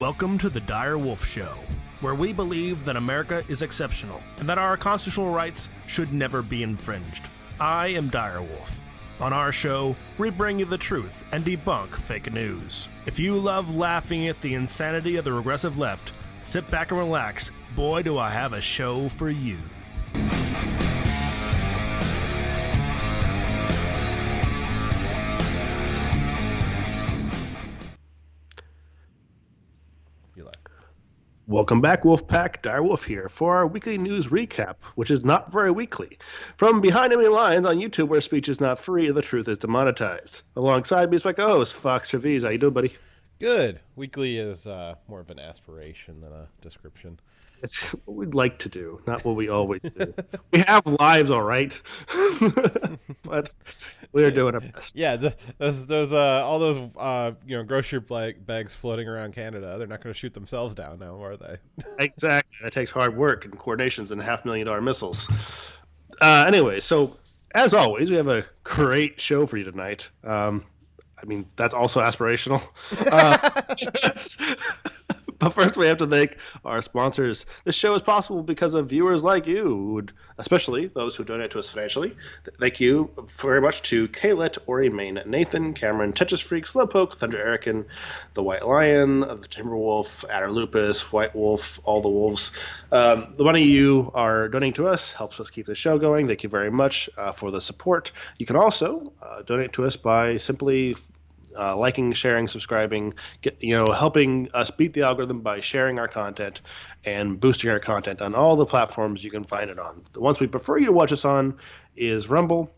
Welcome to the Dire Wolf Show, where we believe that America is exceptional and that our constitutional rights should never be infringed. I am Dire Wolf. On our show, we bring you the truth and debunk fake news. If you love laughing at the insanity of the regressive left, sit back and relax. Boy, do I have a show for you. Welcome back, Wolfpack. Dire Wolf here for our weekly news recap, which is not very weekly. From Behind Enemy Lines on YouTube, where speech is not free and the truth is demonetized. Alongside me is my co-host, Fox Trevize. How you doing, buddy? Good. Weekly is more of an aspiration than a description. It's what we'd like to do, not what we always do. We have lives, all right, but we are doing our best. Yeah, those all those grocery bags floating around Canada. They're not going to shoot themselves down now, are they? Exactly. That takes hard work and coordinations and $500,000 missiles. Anyway, so as always, we have a great show for you tonight. I mean, that's also aspirational. But first, we have to thank our sponsors. This show is possible because of viewers like you, especially those who donate to us financially. Thank you very much to Kaylet, Ori Main, Nathan, Cameron, Tetris Freak, Slowpoke, Thunder Erican, The White Lion, The Timberwolf, Adder Lupus, White Wolf, all the wolves. The money you are donating to us helps us keep the show going. Thank you very much for the support. You can also donate to us by simply liking, sharing, subscribing, helping us beat the algorithm by sharing our content and boosting our content on all the platforms you can find it on. The ones we prefer you to watch us on is Rumble,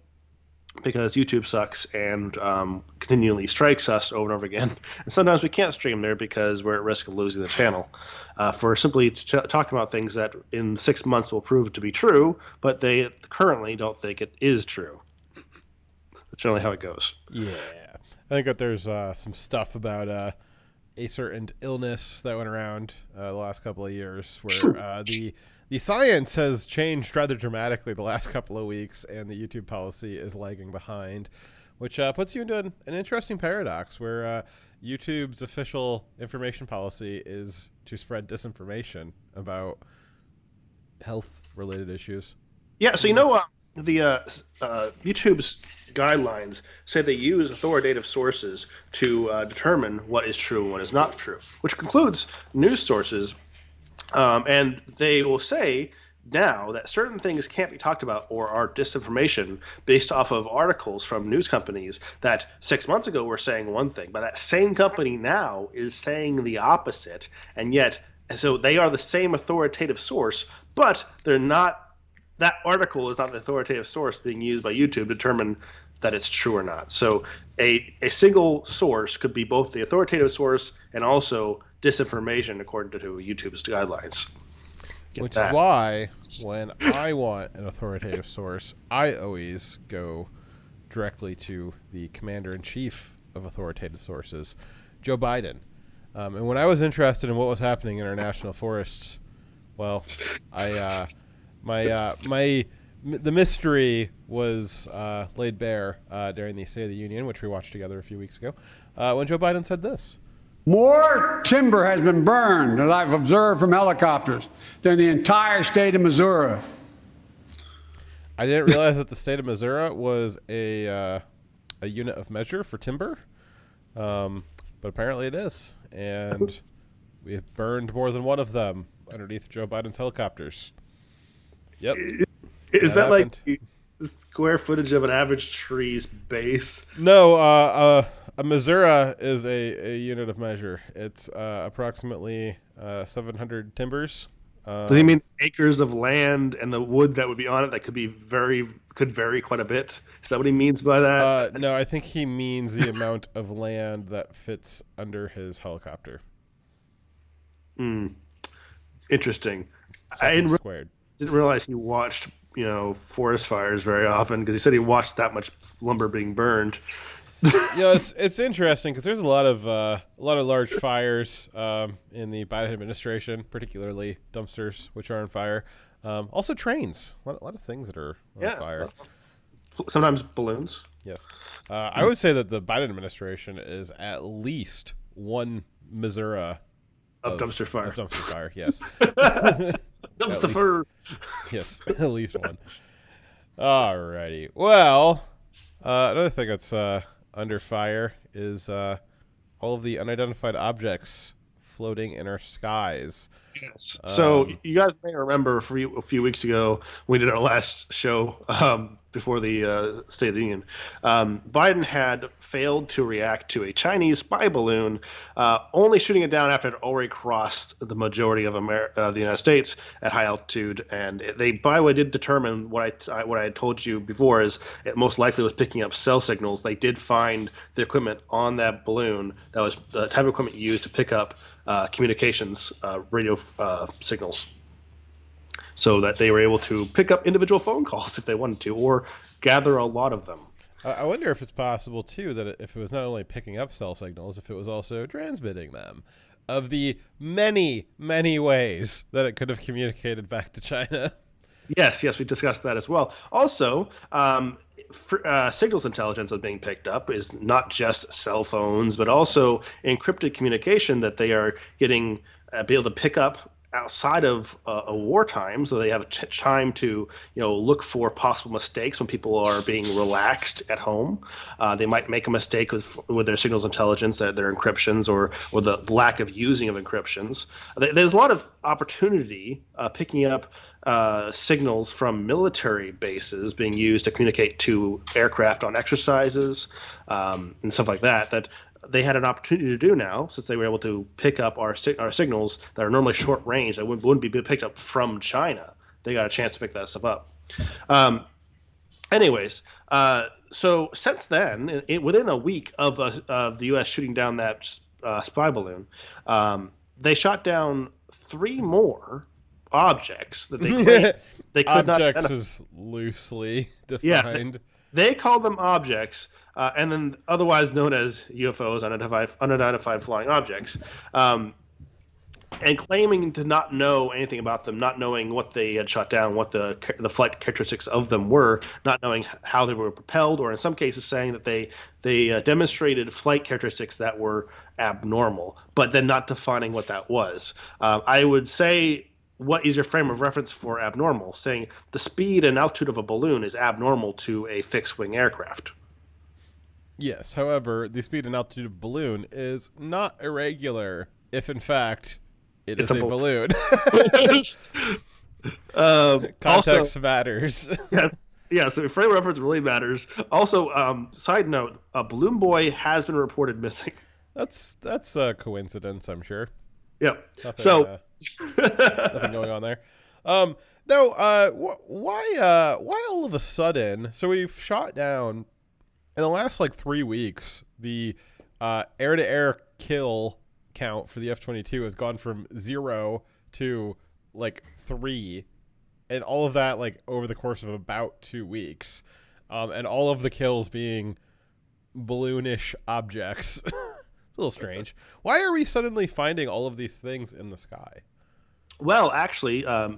because YouTube sucks and continually strikes us over and over again. And sometimes we can't stream there because we're at risk of losing the channel for simply talking about things that in 6 months will prove to be true, but they currently don't think it is true. That's generally how it goes. Yeah. I think that there's some stuff about a certain illness that went around the last couple of years where the science has changed rather dramatically the last couple of weeks, and the YouTube policy is lagging behind, which puts you into an interesting paradox where YouTube's official information policy is to spread disinformation about health-related issues. Yeah, so the YouTube's guidelines say they use authoritative sources to determine what is true and what is not true, which concludes news sources. And they will say now that certain things can't be talked about or are disinformation based off of articles from news companies that 6 months ago were saying one thing, but that same company now is saying the opposite. And so they are the same authoritative source, but they're not. That article is not the authoritative source being used by YouTube to determine that it's true or not. So a single source could be both the authoritative source and also disinformation according to YouTube's guidelines. Which is why when I want an authoritative source, I always go directly to the commander-in-chief of authoritative sources, Joe Biden. And when I was interested in what was happening in our national forests, well, the mystery was laid bare during the State of the Union, which we watched together a few weeks ago, when Joe Biden said this. More timber has been burned, that I've observed from helicopters, than the entire state of Missouri. I didn't realize that the state of Missouri was a unit of measure for timber, but apparently it is. And we have burned more than one of them underneath Joe Biden's helicopters. Yep. Is that like the square footage of an average tree's base? No, a Missouri is a unit of measure. It's approximately 700 timbers. Does he mean acres of land and the wood that would be on it that could vary quite a bit? Is that what he means by that? No, I think he means the amount of land that fits under his helicopter. Interesting. Squared. Didn't realize he watched, forest fires very often, because he said he watched that much lumber being burned. It's interesting because there's a lot of large fires in the Biden administration, particularly dumpsters, which are on fire. Also trains, a lot of things that are on fire. Sometimes balloons. Yes, I would say that the Biden administration is at least one Missouri of dumpster fire. Of dumpster fire, yes. Dump the fur. Yes, at least one. Alrighty. Well, another thing that's under fire is all of the unidentified objects floating in our skies. Yes. So you guys may remember a few weeks ago we did our last show before the State of the Union. Biden had failed to react to a Chinese spy balloon, only shooting it down after it had already crossed the majority of the United States at high altitude. And they, by the way, did determine what I had told you before is it most likely was picking up cell signals. They did find the equipment on that balloon that was the type of equipment used to pick up communications radio signals, so that they were able to pick up individual phone calls if they wanted to, or gather a lot of them. I wonder if it's possible too that if it was not only picking up cell signals, if it was also transmitting them, of the many ways that it could have communicated back to China. Yes, we discussed that as well. Also, signals intelligence that's being picked up is not just cell phones, but also encrypted communication that they are getting be able to pick up outside of a wartime, so they have time to look for possible mistakes when people are being relaxed at home. They might make a mistake with their signals intelligence, their encryptions, or the lack of using of encryptions. There's a lot of opportunity picking up signals from military bases being used to communicate to aircraft on exercises and stuff like that they had an opportunity to do now, since they were able to pick up our signals that are normally short range that wouldn't be picked up from China. They got a chance to pick that stuff up. Anyways, so since then, within a week of the U.S. shooting down that spy balloon, they shot down 3 more objects that they claimed they could not identify. Objects is loosely defined. Yeah, they called them objects, and then otherwise known as UFOs, unidentified flying objects, and claiming to not know anything about them, not knowing what they had shot down, what the flight characteristics of them were, not knowing how they were propelled, or in some cases saying that they demonstrated flight characteristics that were abnormal, but then not defining what that was. I would say, what is your frame of reference for abnormal? Saying the speed and altitude of a balloon is abnormal to a fixed-wing aircraft. Yes, however, the speed and altitude of a balloon is not irregular if, in fact, it's a balloon. Context also matters. Yeah, so frame of reference really matters. Also, side note, Balloon Boy has been reported missing. That's a coincidence, I'm sure. Yeah. Nothing going on there. Why all of a sudden? So we've shot down in the last 3 weeks. The air-to-air kill count for the F-22 has gone from 0 to 3, and all of that over the course of about 2 weeks, and all of the kills being balloonish objects. A little strange. Why are we suddenly finding all of these things in the sky? Well, actually, I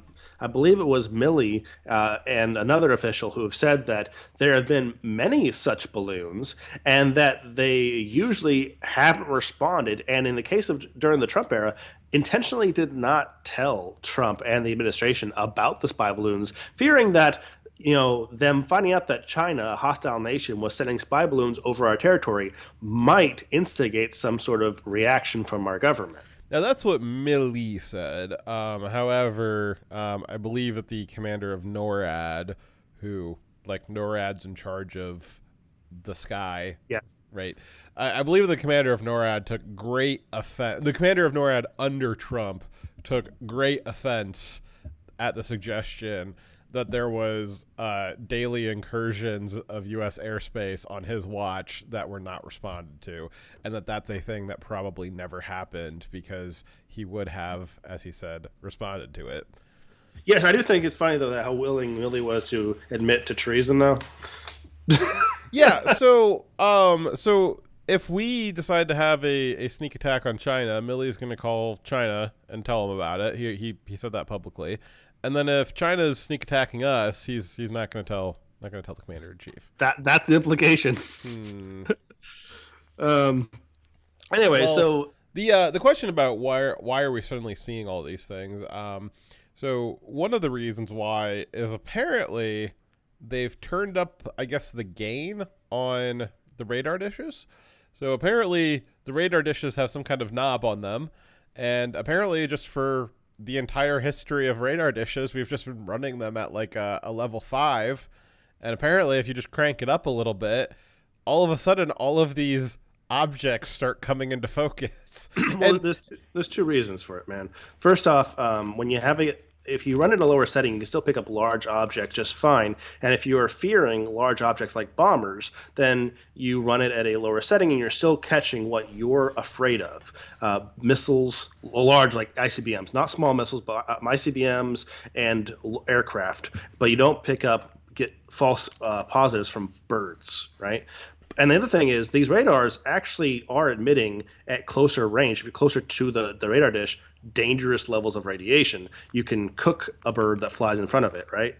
believe it was Milley and another official who have said that there have been many such balloons and that they usually haven't responded. And in the case of during the Trump era, intentionally did not tell Trump and the administration about the spy balloons, fearing that them finding out that China, a hostile nation, was sending spy balloons over our territory might instigate some sort of reaction from our government. Now, that's what Milley said. However, I believe that the commander of NORAD, who, NORAD's in charge of the sky. Yes. Right. I believe the commander of NORAD took great offense. The commander of NORAD under Trump took great offense at the suggestion that there was daily incursions of U.S. airspace on his watch that were not responded to, and that's a thing that probably never happened because he would have, as he said, responded to it. Yes, I do think it's funny, though, that how willing Milley was to admit to treason, though. Yeah, so if we decide to have a sneak attack on China, Milley's going to call China and tell them about it. He said that publicly. And then if China's sneak attacking us, he's not going to tell the commander in chief. That's the implication. Anyway, well, so The question about why are we suddenly seeing all these things? So one of the reasons why is apparently they've turned up, I guess, the gain on the radar dishes. So apparently the radar dishes have some kind of knob on them, and apparently just for the entire history of radar dishes, we've just been running them at like a level 5, and apparently if you just crank it up a little bit, all of a sudden all of these objects start coming into focus. Well, there's two reasons for it, man. First off, when you have if you run at a lower setting, you can still pick up large objects just fine. And if you are fearing large objects like bombers, then you run it at a lower setting and you're still catching what you're afraid of. Missiles, large like ICBMs, not small missiles, but ICBMs and aircraft. But you don't get false positives from birds, right? And the other thing is these radars actually are emitting at closer range, if you're closer to the radar dish, dangerous levels of radiation. You can cook a bird that flies in front of it, right?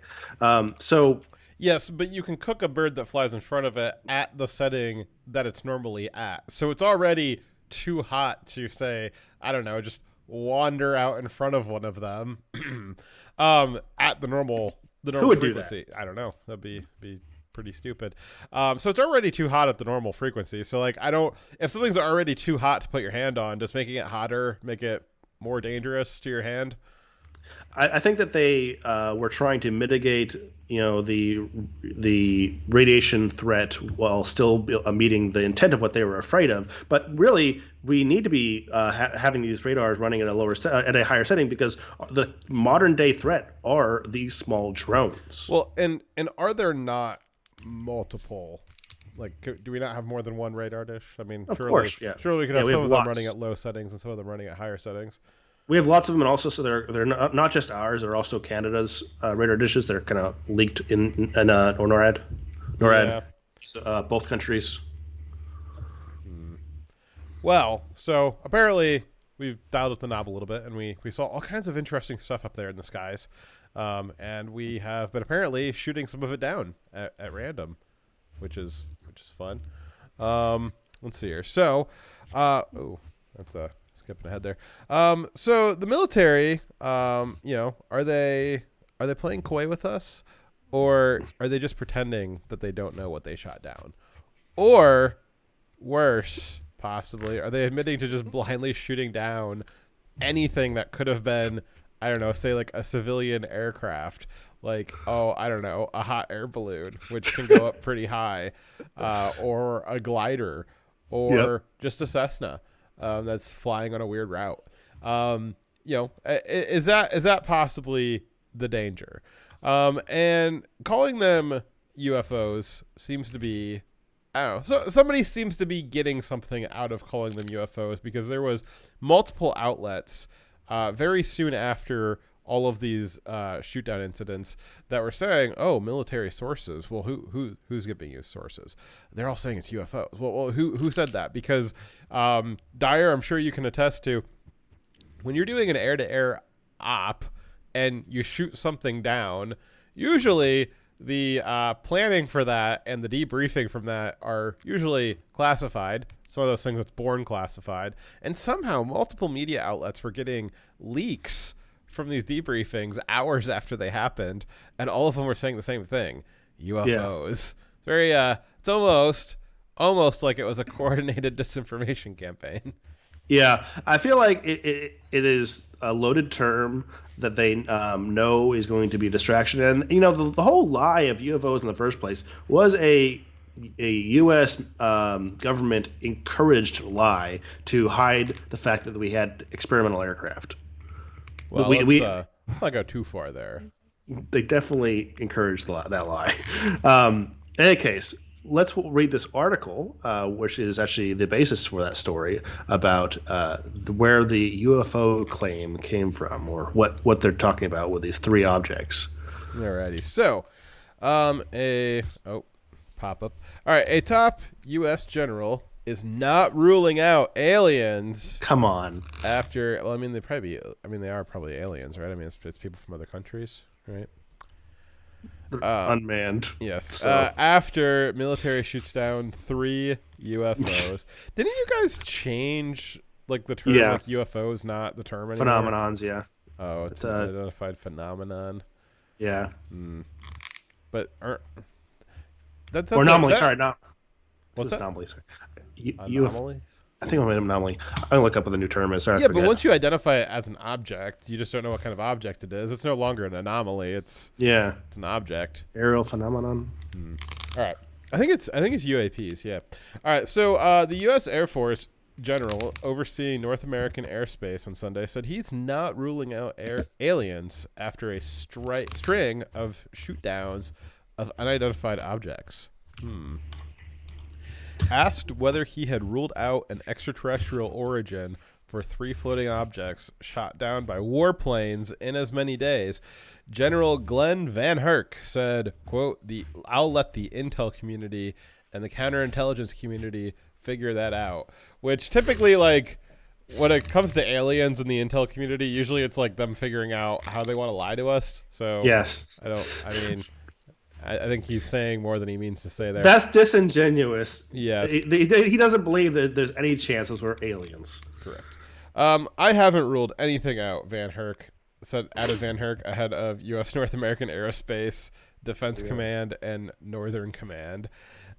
Yes, but you can cook a bird that flies in front of it at the setting that it's normally at. So it's already too hot to say, I don't know, just wander out in front of one of them at the normal Who would frequency. do that? I don't know. That'd be pretty stupid. So it's already too hot at the normal frequency. So like if something's already too hot to put your hand on, does making it hotter make it more dangerous to your hand? I think that they were trying to mitigate, the radiation threat while still meeting the intent of what they were afraid of. But really, we need to be having these radars running at a higher setting, because the modern day threat are these small drones. Well, and are there not multiple? Like, do we not have more than one radar dish? I mean, Of course, yeah. Surely we could have some of them lots. running at low settings and some of them running at higher settings. We have lots of them, and also so they're not just ours. They're also Canada's radar dishes. They're kind of leaked in NORAD. Yeah. So, both countries. Well, so apparently we've dialed up the knob a little bit, and we saw all kinds of interesting stuff up there in the skies, and we have been apparently shooting some of it down at random, which is fun. Let's see here. So, that's skipping ahead there. So the military, are they playing coy with us, or are they just pretending that they don't know what they shot down? Or worse, possibly, are they admitting to just blindly shooting down anything that could have been, I don't know, say like a civilian aircraft, like, I don't know, a hot air balloon, which can go up pretty high, or a glider, or just a Cessna that's flying on a weird route. Is that possibly the danger? And calling them UFOs seems to be, I don't know. So somebody seems to be getting something out of calling them UFOs, because there was multiple outlets very soon after all of these shoot down incidents that were saying, "Oh, military sources." Well, who's giving you sources? They're all saying it's UFOs. Well, who said that? Because Dyer, I'm sure you can attest to, when you're doing an air-to-air op and you shoot something down, usually the planning for that and the debriefing from that are usually classified. It's one of those things that's born classified. And somehow multiple media outlets were getting leaks from these debriefings hours after they happened, and all of them were saying the same thing: UFOs. Yeah. It's very it's almost like it was a coordinated disinformation campaign. Yeah, I feel like it is a loaded term that they know is going to be a distraction. And the whole lie of UFOs in the first place was a U.S. Government encouraged lie to hide the fact that we had experimental aircraft. Well, let's not go too far there. They definitely encouraged that lie. In any case, let's read this article, which is actually the basis for that story, about where the UFO claim came from, or what they're talking about with these three objects. Alrighty. So, pop up. All right, a top U.S. general is not ruling out aliens. Come on. They are probably aliens, right? I mean, it's people from other countries, right? Unmanned. Yes. So. After military shoots down 3 UFOs. Didn't you guys change like the term like UFO is not the term anymore? Phenomenons, yeah. Oh, it's an unidentified phenomenon. Yeah. But that's or anomaly, sorry, not. What's that? Anomaly, sorry. Anomalies? I think I made an anomaly. I'm going to look up what the new term is. Sorry, yeah, but once you identify it as an object, you just don't know what kind of object it is. It's no longer an anomaly. It's an object. Aerial phenomenon. All right. I think it's UAPs, yeah. All right, so the U.S. Air Force general overseeing North American airspace on Sunday said he's not ruling out aliens after a string of shoot-downs of unidentified objects. Asked whether he had ruled out an extraterrestrial origin for 3 floating objects shot down by warplanes in as many days, General Glenn Van Herk said, quote, I'll let the intel community and the counterintelligence community figure that out. Which typically, like, when it comes to aliens in the intel community, usually it's like them figuring out how they want to lie to us. So yes. I think he's saying more than he means to say there. That's disingenuous. Yes. He doesn't believe that there's any chances we're aliens. Correct. I haven't ruled anything out, Van Herk said, added Van Herk ahead of U.S. North American Aerospace, Defense Command, and Northern Command.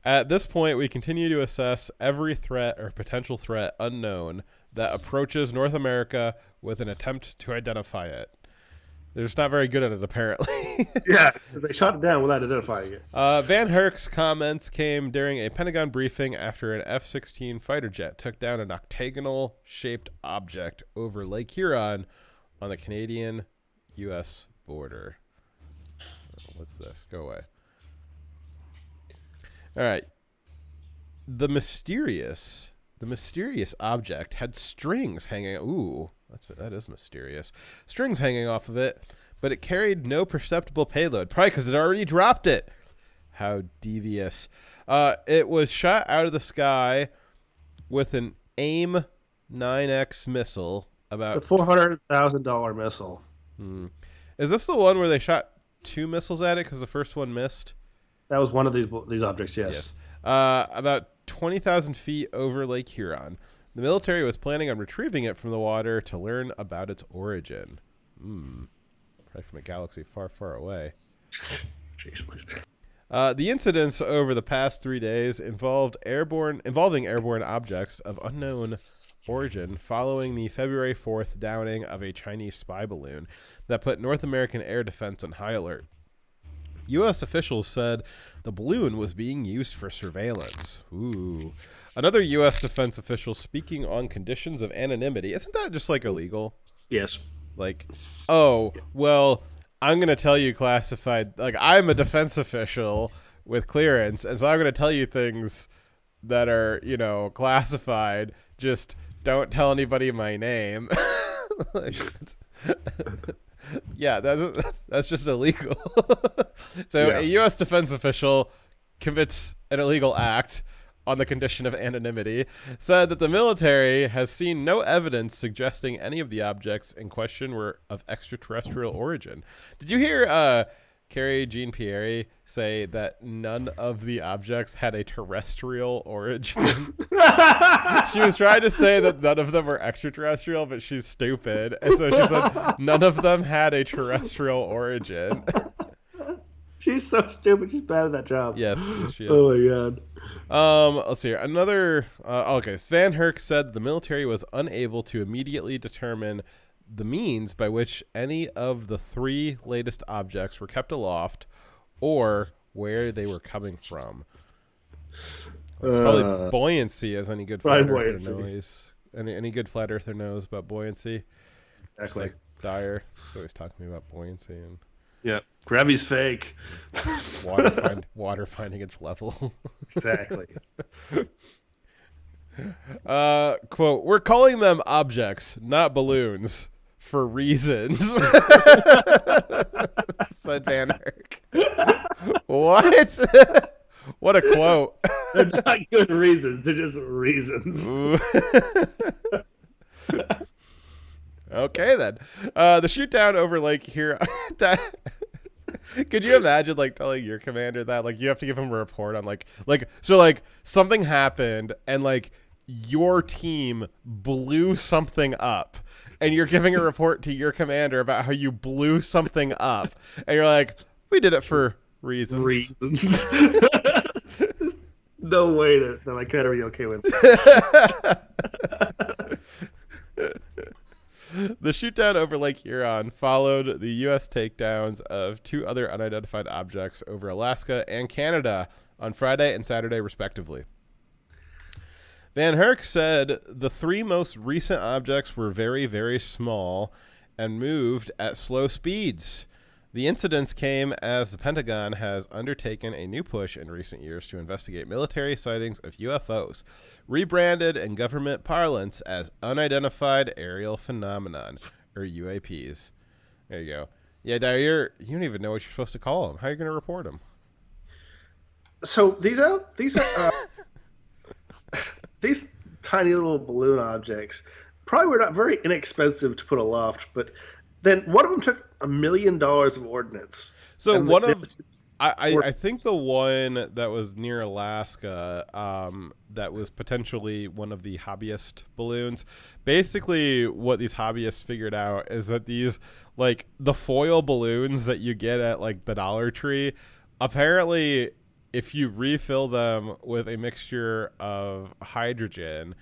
At this point, we continue to assess every threat or potential threat unknown that approaches North America with an attempt to identify it. They're just not very good at it, apparently. Yeah, they shot it down without identifying it. Van Herk's comments came during a Pentagon briefing after an F-16 fighter jet took down an octagonal-shaped object over Lake Huron on the Canadian-U.S. border. What's this? Go away. All right. The mysterious object had strings hanging. Ooh. That is mysterious. Strings hanging off of it, but it carried no perceptible payload, probably because it already dropped it. How devious. It was shot out of the sky with an AIM-9X missile. About the $400,000 missile. Is this the one where they shot 2 missiles at it because the first one missed? That was one of these objects, yes. About 20,000 feet over Lake Huron. The military was planning on retrieving it from the water to learn about its origin. Probably from a galaxy far, far away. The incidents over the past 3 days involving airborne objects of unknown origin following the February 4th downing of a Chinese spy balloon that put North American air defense on high alert. U.S. officials said the balloon was being used for surveillance. Ooh. Another U.S. defense official speaking on conditions of anonymity. Isn't that just, like, illegal? Yes. Like, oh, well, I'm going to tell you classified. Like, I'm a defense official with clearance, and so I'm going to tell you things that are, classified. Just don't tell anybody my name. Yeah, that's just illegal. So a U.S. defense official commits an illegal act on the condition of anonymity, said that the military has seen no evidence suggesting any of the objects in question were of extraterrestrial origin. Did you hear Carrie Jean-Pierre say that none of the objects had a terrestrial origin? She was trying to say that none of them were extraterrestrial, but she's stupid. And so she said none of them had a terrestrial origin. She's so stupid. She's bad at that job. Yes, she is. Oh, my God. Let's see here. Another, so Van Herk said the military was unable to immediately determine the means by which any of the 3 latest objects were kept aloft or where they were coming from. It's probably buoyancy, as any good flat earther knows. Any good flat earther knows about buoyancy. Exactly. Like Dyer. He's always talking to me about buoyancy. And yeah, gravity's fake. water finding its level. Exactly. Quote, we're calling them objects, not balloons, for reasons. Said Van Herk. What? What a quote. They're not good reasons. They're just reasons. Okay, then. The shoot down over Lake Huron. Could you imagine, like, telling your commander that? Like, you have to give him a report on, so something happened, and, like, your team blew something up, and you're giving a report to your commander about how you blew something up, and you're like, we did it for reasons. No way they're like kind of be okay with it. The shootdown over Lake Huron followed the U.S. takedowns of 2 other unidentified objects over Alaska and Canada on Friday and Saturday, respectively. Van Herk said the 3 most recent objects were very, very small and moved at slow speeds. The incidents came as the Pentagon has undertaken a new push in recent years to investigate military sightings of UFOs, rebranded in government parlance as unidentified aerial phenomenon, or UAPs. There you go. Yeah, Dyer, you don't even know what you're supposed to call them. How are you going to report them? So these tiny little balloon objects probably were not very inexpensive to put aloft, but then one of them took $1 million of ordnance. So I think the one that was near Alaska, that was potentially one of the hobbyist balloons. Basically, what these hobbyists figured out is that these, like, the foil balloons that you get at, like, the Dollar Tree, apparently, if you refill them with a mixture of hydrogen,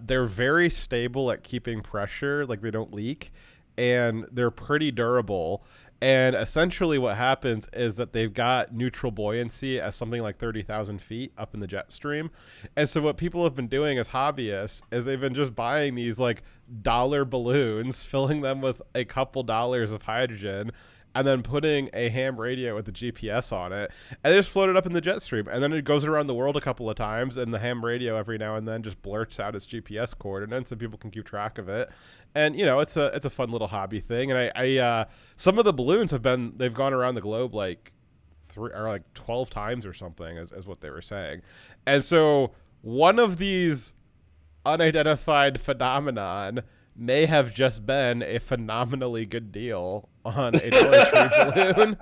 they're very stable at keeping pressure, like they don't leak, and they're pretty durable. And essentially what happens is that they've got neutral buoyancy at something like 30,000 feet up in the jet stream. And so what people have been doing as hobbyists is they've been just buying these like dollar balloons, filling them with a couple dollars of hydrogen, and then putting a ham radio with the GPS on it, and they just float it up in the jet stream. And then it goes around the world a couple of times, and the ham radio every now and then just blurts out its GPS coordinates, and people can keep track of it. And, you know, it's a fun little hobby thing. And I some of the balloons they've gone around the globe like 12 times or something, as what they were saying. And so one of these unidentified phenomenon may have just been a phenomenally good deal on a Dollar Tree balloon.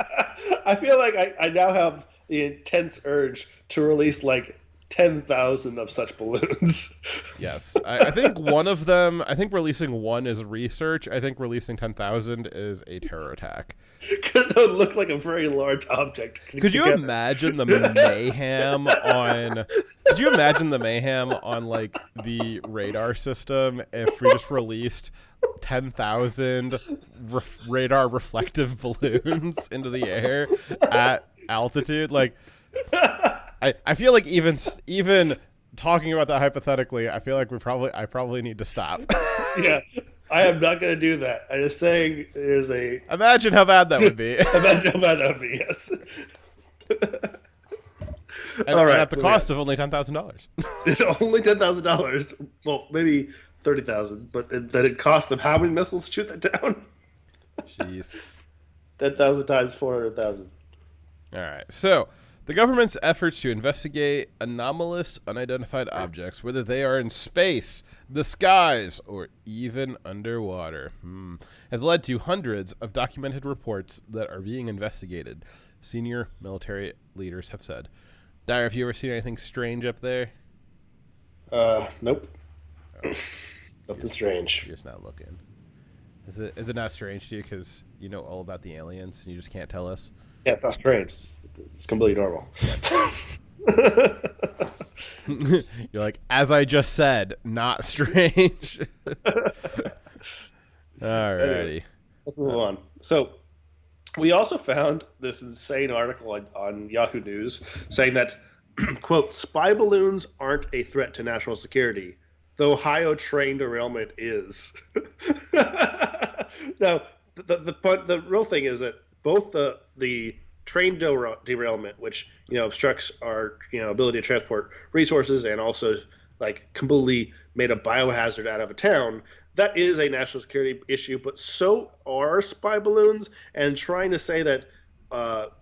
I feel like I now have the intense urge to release like 10,000 of such balloons. Yes. I think one of them, I think releasing one is research. I think releasing 10,000 is a terror attack. Because that would look like a very large object. Could you imagine the mayhem on like the radar system if we just released 10,000 radar reflective balloons into the air at altitude? Like, I feel like even talking about that hypothetically, I feel like I probably need to stop. Yeah, I am not going to do that. I'm just saying there's a... Imagine how bad that would be. Imagine how bad that would be, yes. And, all right, and at the cost of only $10,000. Only $10,000. Well, maybe 30,000, but then it cost them how many missiles to shoot that down? Jeez. 10,000 times 400,000. All right, so the government's efforts to investigate anomalous unidentified objects, whether they are in space, the skies, or even underwater, has led to hundreds of documented reports that are being investigated, senior military leaders have said. Dyer, have you ever seen anything strange up there? Nope. Oh. Nothing strange. You're just not looking. Is it not strange to you because you know all about the aliens and you just can't tell us? Yeah, it's not strange. It's completely normal. Yes. You're like, as I just said, not strange. Alrighty. Anyway, let's move on. So, we also found this insane article on Yahoo News saying that, quote, spy balloons aren't a threat to national security. The Ohio train derailment is. Now, the real thing is that both the train derailment, which obstructs our ability to transport resources and also like completely made a biohazard out of a town, that is a national security issue. But so are spy balloons, and trying to say that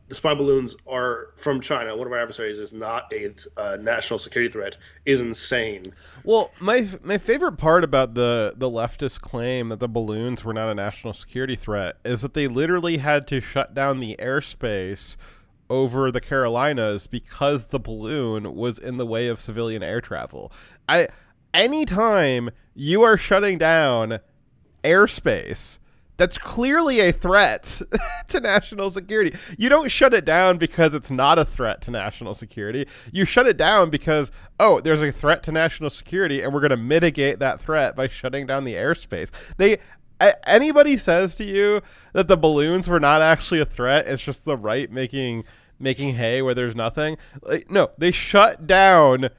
the spy balloons are from China, one of our adversaries, is not a national security threat is insane. Well, my favorite part about the leftist claim that the balloons were not a national security threat is that they literally had to shut down the airspace over the Carolinas because the balloon was in the way of civilian air travel. anytime you are shutting down airspace that's clearly a threat to national security, you don't shut it down because it's not a threat to national security. You shut it down because, oh, there's a threat to national security, and we're going to mitigate that threat by shutting down the airspace. Anybody says to you that the balloons were not actually a threat, it's just the right making hay where there's nothing. No, they shut down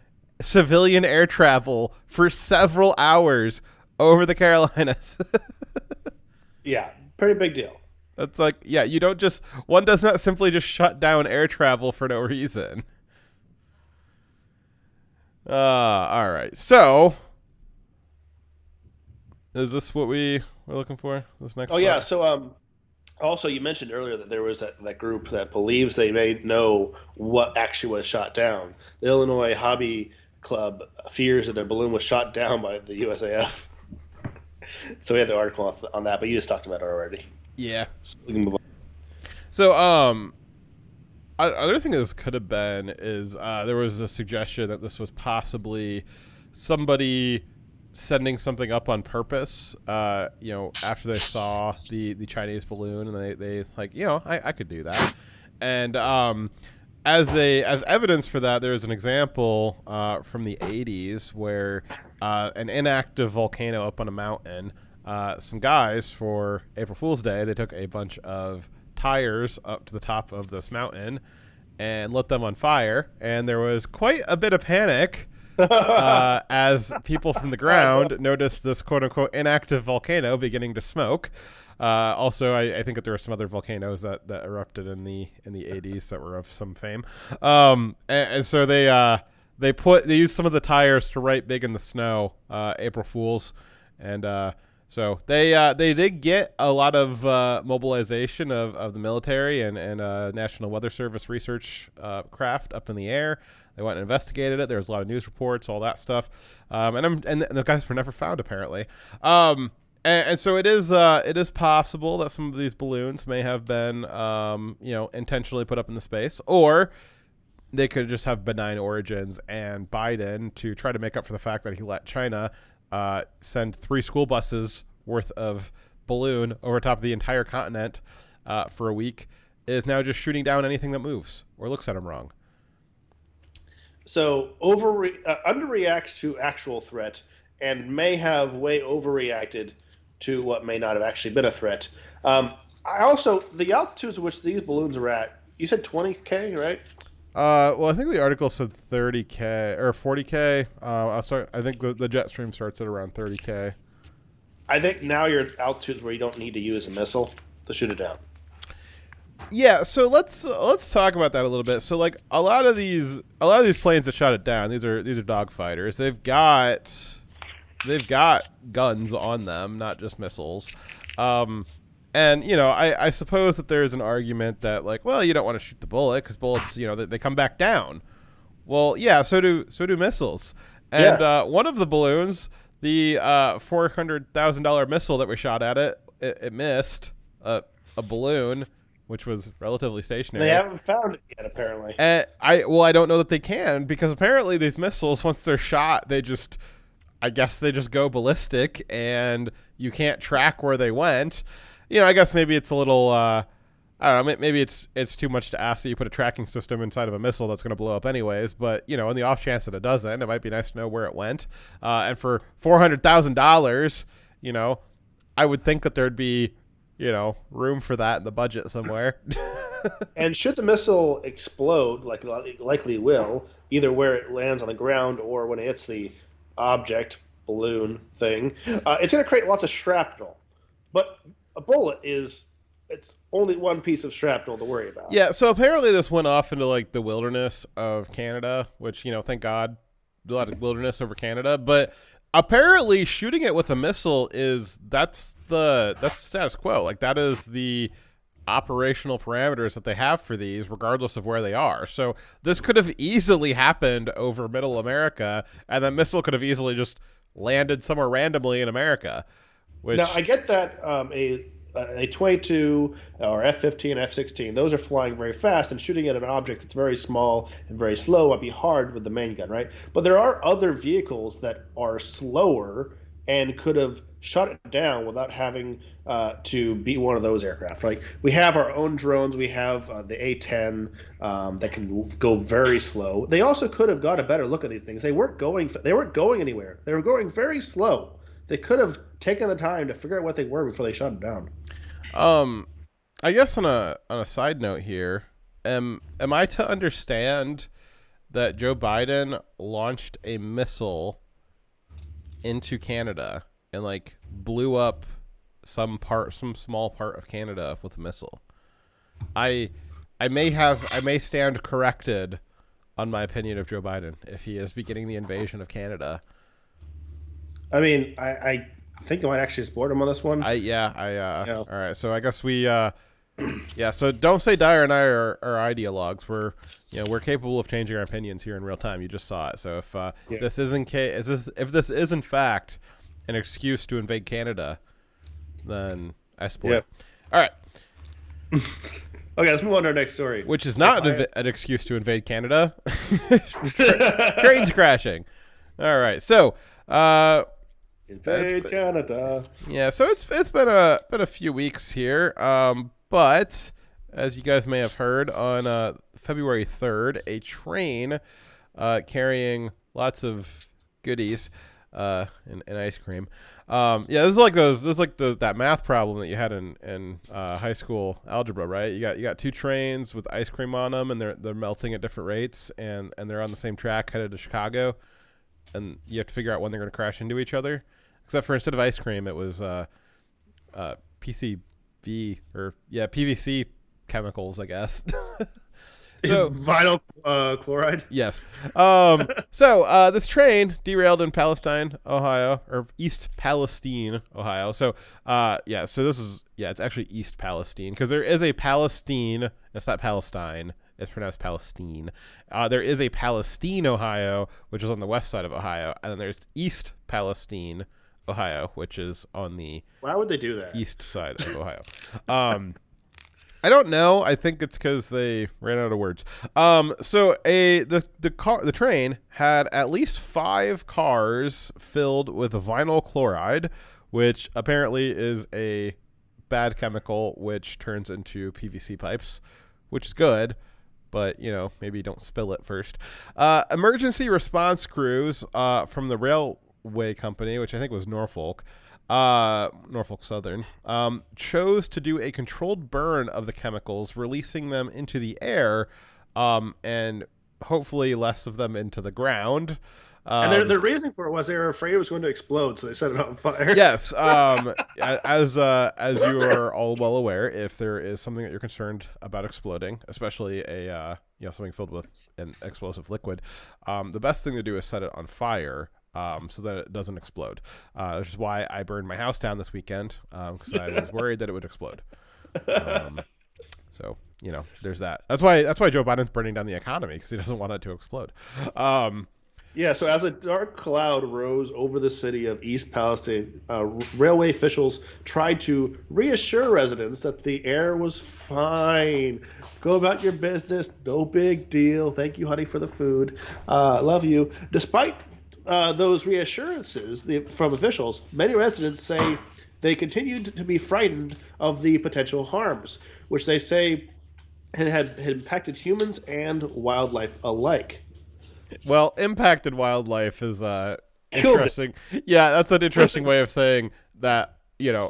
civilian air travel for several hours over the Carolinas. Yeah, pretty big deal. That's like, yeah, one does not simply just shut down air travel for no reason. All right. So, is this what we're looking for? This next? Oh, yeah. So, also, you mentioned earlier that there was that group that believes they may know what actually was shot down. The Illinois Hobby Club fears that their balloon was shot down by the USAF. So we had the article on that, but you just talked about it already. Yeah. So we can move on. So, other thing this could have been is there was a suggestion that this was possibly somebody sending something up on purpose, after they saw the Chinese balloon, and they like, I could do that. And as evidence for that, there's an example from the 80s where an inactive volcano up on a mountain, some guys, for April Fool's Day, they took a bunch of tires up to the top of this mountain and lit them on fire, and there was quite a bit of panic as people from the ground noticed this quote-unquote inactive volcano beginning to smoke. Also, I think that there were some other volcanoes that erupted in the 80s that were of some fame, and so they used some of the tires to write big in the snow, April Fools, and so they did get a lot of mobilization of the military and National Weather Service research craft up in the air. They went and investigated it. There was a lot of news reports, all that stuff, and the guys were never found, apparently. And so it is possible that some of these balloons may have been intentionally put up into space, or they could just have benign origins, and Biden, to try to make up for the fact that he let China send 3 school buses worth of balloon over top of the entire continent for a week, is now just shooting down anything that moves or looks at him wrong. So underreacts to actual threat, and may have way overreacted to what may not have actually been a threat. The altitudes at which these balloons are at, you said 20K, right? Well, I think the article said 30K or 40K. I think the jet stream starts at around 30K. I think now you're at altitudes where you don't need to use a missile to shoot it down. Yeah, so let's talk about that a little bit. So, like, a lot of these planes that shot it down, these are dogfighters. They've got guns on them, not just missiles. And I suppose that there's an argument that, like, well, you don't want to shoot the bullet because bullets, they come back down. Well, yeah, so do missiles. And one of the balloons, the $400,000 missile that we shot at it missed a balloon, which was relatively stationary. They haven't found it yet, apparently. I don't know that they can, because apparently these missiles, once they're shot, I guess they just go ballistic, and you can't track where they went. I guess maybe it's a little, I don't know, maybe it's too much to ask that you put a tracking system inside of a missile that's going to blow up anyways. But, in the off chance that it doesn't, it might be nice to know where it went. And for $400,000, I would think that there'd be, room for that in the budget somewhere. And should the missile explode, like likely will, either where it lands on the ground or when it hits the object, balloon thing, it's going to create lots of shrapnel. But a bullet it's only one piece of shrapnel to worry about. Yeah, so apparently this went off into, like, the wilderness of Canada, which, thank God, a lot of wilderness over Canada. But apparently shooting it with a missile that's the status quo. Like, that is the operational parameters that they have for these, regardless of where they are. So this could have easily happened over middle America, and that missile could have easily just landed somewhere randomly in America. Which... Now, I get that a 22 or F-15, F-16, those are flying very fast, and shooting at an object that's very small and very slow might be hard with the main gun, right? But there are other vehicles that are slower and could have shut it down without having to be one of those aircraft. Like we have our own drones, we have the A-10 that can go very slow. They also could have got a better look at these things. They weren't going anywhere. They were going very slow. They could have taken the time to figure out what they were before they shut them down. I guess on a side note here, am I to understand that Joe Biden launched a missile into Canada and like blew up some small part of Canada with a missile? I may stand corrected on my opinion of Joe Biden if he is beginning the invasion of Canada. I mean, I think I might actually support him on this one. Yeah. All right. So I guess we, yeah. So don't say Dyer and I are ideologues. We're capable of changing our opinions here in real time. You just saw it. So if this is in fact an excuse to invade Canada, then I support it. All right. Okay, let's move on to our next story. Which is not an excuse to invade Canada. Trains crashing. All right. So, invade Canada. Yeah, so it's been a few weeks here, but as you guys may have heard, on February 3rd, a train carrying lots of goodies and ice cream. This is like that math problem that you had in high school algebra, right? You got two trains with ice cream on them, and they're melting at different rates, and they're on the same track headed to Chicago, and you have to figure out when they're going to crash into each other. Except for instead of ice cream, it was PVC chemicals, I guess. So vinyl chloride. Yes. So this train derailed in Palestine, Ohio, or East Palestine, Ohio. So it's actually East Palestine because there is a Palestine. It's not Palestine. It's pronounced Palestine. There is a Palestine, Ohio, which is on the west side of Ohio, and then there's East Palestine, Ohio, which is on the Why would they do that? east side of Ohio. I don't know. I think it's because they ran out of words. So the train had at least 5 cars filled with vinyl chloride, which apparently is a bad chemical which turns into PVC pipes, which is good. But, maybe don't spill it first. Emergency response crews from the railway company, which I think was Norfolk Southern, chose to do a controlled burn of the chemicals, releasing them into the air, and hopefully less of them into the ground. And their reasoning for it was they were afraid it was going to explode, so they set it on fire. Yes. As you are all well aware, if there is something that you're concerned about exploding, especially a something filled with an explosive liquid, the best thing to do is set it on fire. So that it doesn't explode, which is why I burned my house down this weekend because I was worried that it would explode. So there's that. That's why Joe Biden's burning down the economy because he doesn't want it to explode. So as a dark cloud rose over the city of East Palestine, railway officials tried to reassure residents that the air was fine. Go about your business, no big deal. Thank you, honey, for the food. Love you. Despite those reassurances from officials, many residents say they continued to be frightened of the potential harms, which they say had impacted humans and wildlife alike. Well, impacted wildlife is interesting. Yeah, that's an interesting way of saying that,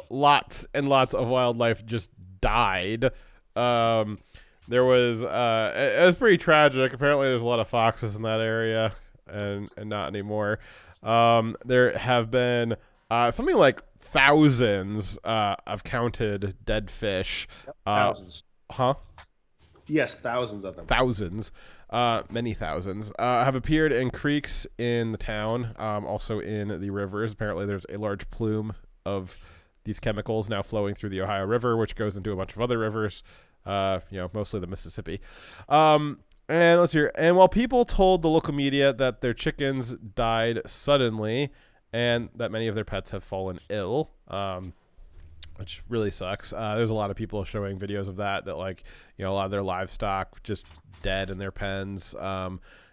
lots and lots of wildlife just died. There was it was pretty tragic. Apparently there's a lot of foxes in that area. And not anymore. There have been something like thousands of counted dead fish. Thousands. Huh? Yes, thousands of them. Thousands. Many thousands have appeared in creeks in the town, also in the rivers. Apparently there's a large plume of these chemicals now flowing through the Ohio River, which goes into a bunch of other rivers, mostly the Mississippi. And let's hear. And while people told the local media that their chickens died suddenly and that many of their pets have fallen ill, which really sucks. There's a lot of people showing videos of that like, a lot of their livestock just dead in their pens.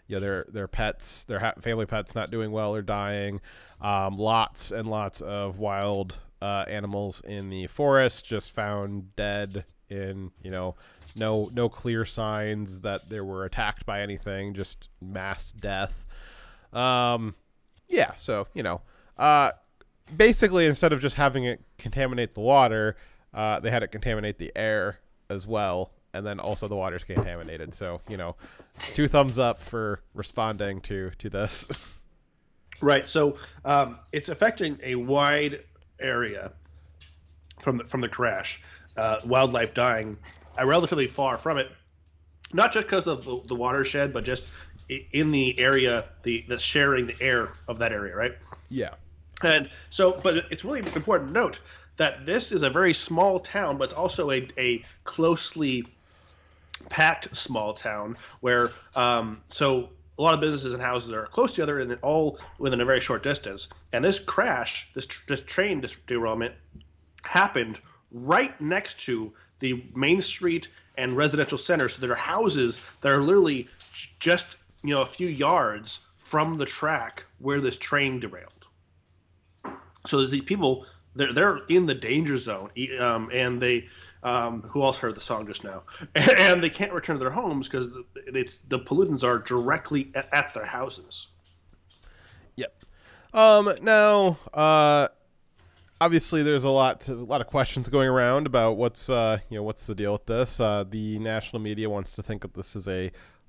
Their pets, their family pets not doing well or dying. Lots and lots of wild animals in the forest just found dead in, no clear signs that they were attacked by anything, just mass death. Basically, instead of just having it contaminate the water, they had it contaminate the air as well, and then also the water's contaminated. So, 2 thumbs up for responding to this. Right. So it's affecting a wide area from the crash. Wildlife dying relatively far from it, not just because of the watershed, but just in the area, the sharing the air of that area, right? Yeah. And so, but it's really important to note that this is a very small town, but it's also a closely packed small town where so a lot of businesses and houses are close together and all within a very short distance. And this crash, this train derailment, happened right next to the main street and residential center. So there are houses that are literally just a few yards from the track where this train derailed. So the people, they're in the danger zone, and they, who else heard the song just now? And they can't return to their homes because the pollutants are directly at their houses. Yep. Now, obviously, there's a lot of questions going around about what's the deal with this. The national media wants to think that this is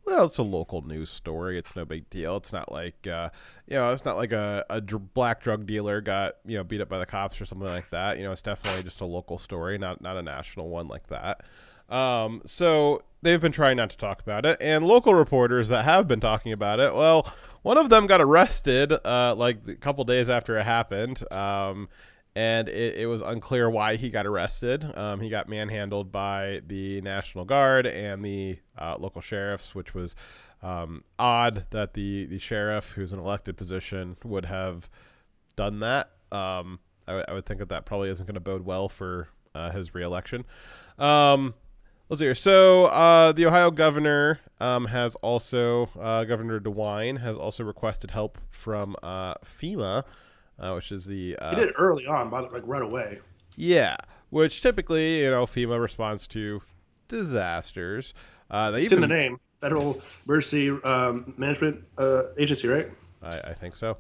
it's a local news story. It's no big deal. It's not like it's not like a black drug dealer got beat up by the cops or something like that. It's definitely just a local story, not a national one like that. So they've been trying not to talk about it, and local reporters that have been talking about it, well, one of them got arrested like a couple days after it happened. And it was unclear why he got arrested. He got manhandled by the National Guard and the local sheriffs, which was odd that the sheriff, who's an elected position, would have done that. I would think that probably isn't going to bode well for his reelection. Let's see here. So the Ohio governor has also, Governor DeWine, has also requested help from FEMA, which is the... he did it early on, right away. Yeah, which typically, FEMA responds to disasters. It's in the name. Federal Emergency Management Agency, right? I think so.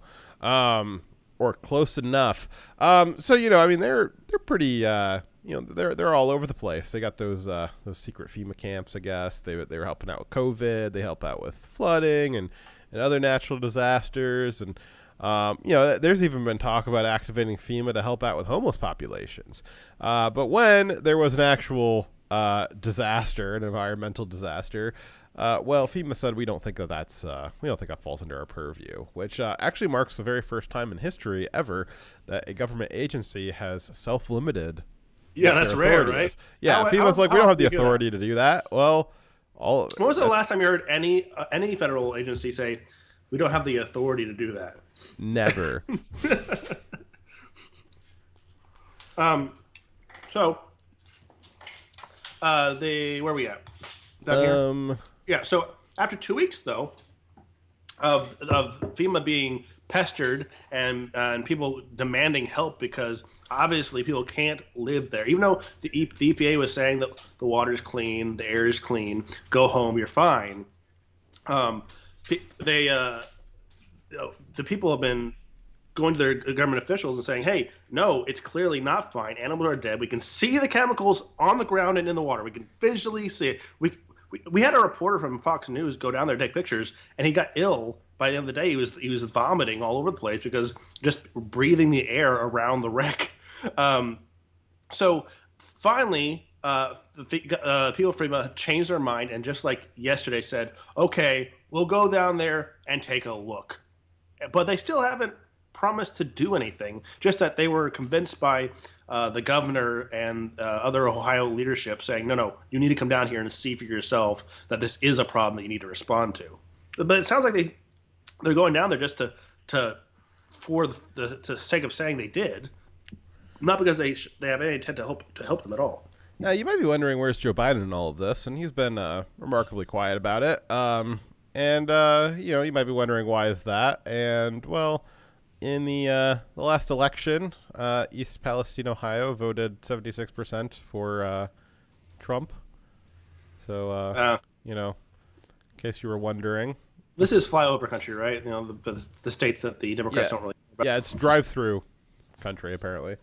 Or close enough. So, they're pretty... they're all over the place. They got those secret FEMA camps, I guess. They were helping out with COVID. They help out with flooding and other natural disasters. And, there's even been talk about activating FEMA to help out with homeless populations. But when there was an actual disaster, an environmental disaster, FEMA said we don't think that falls under our purview, which actually marks the very first time in history ever that a government agency has self-limited. Yeah, that's rare, right? Yeah, FEMA's like, we don't have the authority to do that. Well, when was the last time you heard any federal agency say, we don't have the authority to do that? Never. So, where are we at? Down here? Yeah, so after 2 weeks, though, of FEMA being pestered and people demanding help because obviously people can't live there. Even though the EPA was saying that the water's clean, the air is clean, go home, you're fine. The people have been going to their government officials and saying, hey, no, it's clearly not fine. Animals are dead. We can see the chemicals on the ground and in the water. We can visually see it. We had a reporter from Fox News go down there to take pictures, and he got ill. By the end of the day, he was vomiting all over the place because just breathing the air around the wreck. So finally, the people from FEMA changed their mind and just like yesterday said, okay, we'll go down there and take a look. But they still haven't promised to do anything, just that they were convinced by the governor and other Ohio leadership saying, no, you need to come down here and see for yourself that this is a problem that you need to respond to. But it sounds like they're going down there just for the sake of saying they did. not because they have any intent to help them at all. Now, you might be wondering where's Joe Biden in all of this, and he's been remarkably quiet about it. You might be wondering why is that? And well, in the last election, East Palestine, Ohio, voted 76% for Trump. So in case you were wondering, this is flyover country, right? The states that the Democrats don't really. Yeah, it's drive-through country apparently.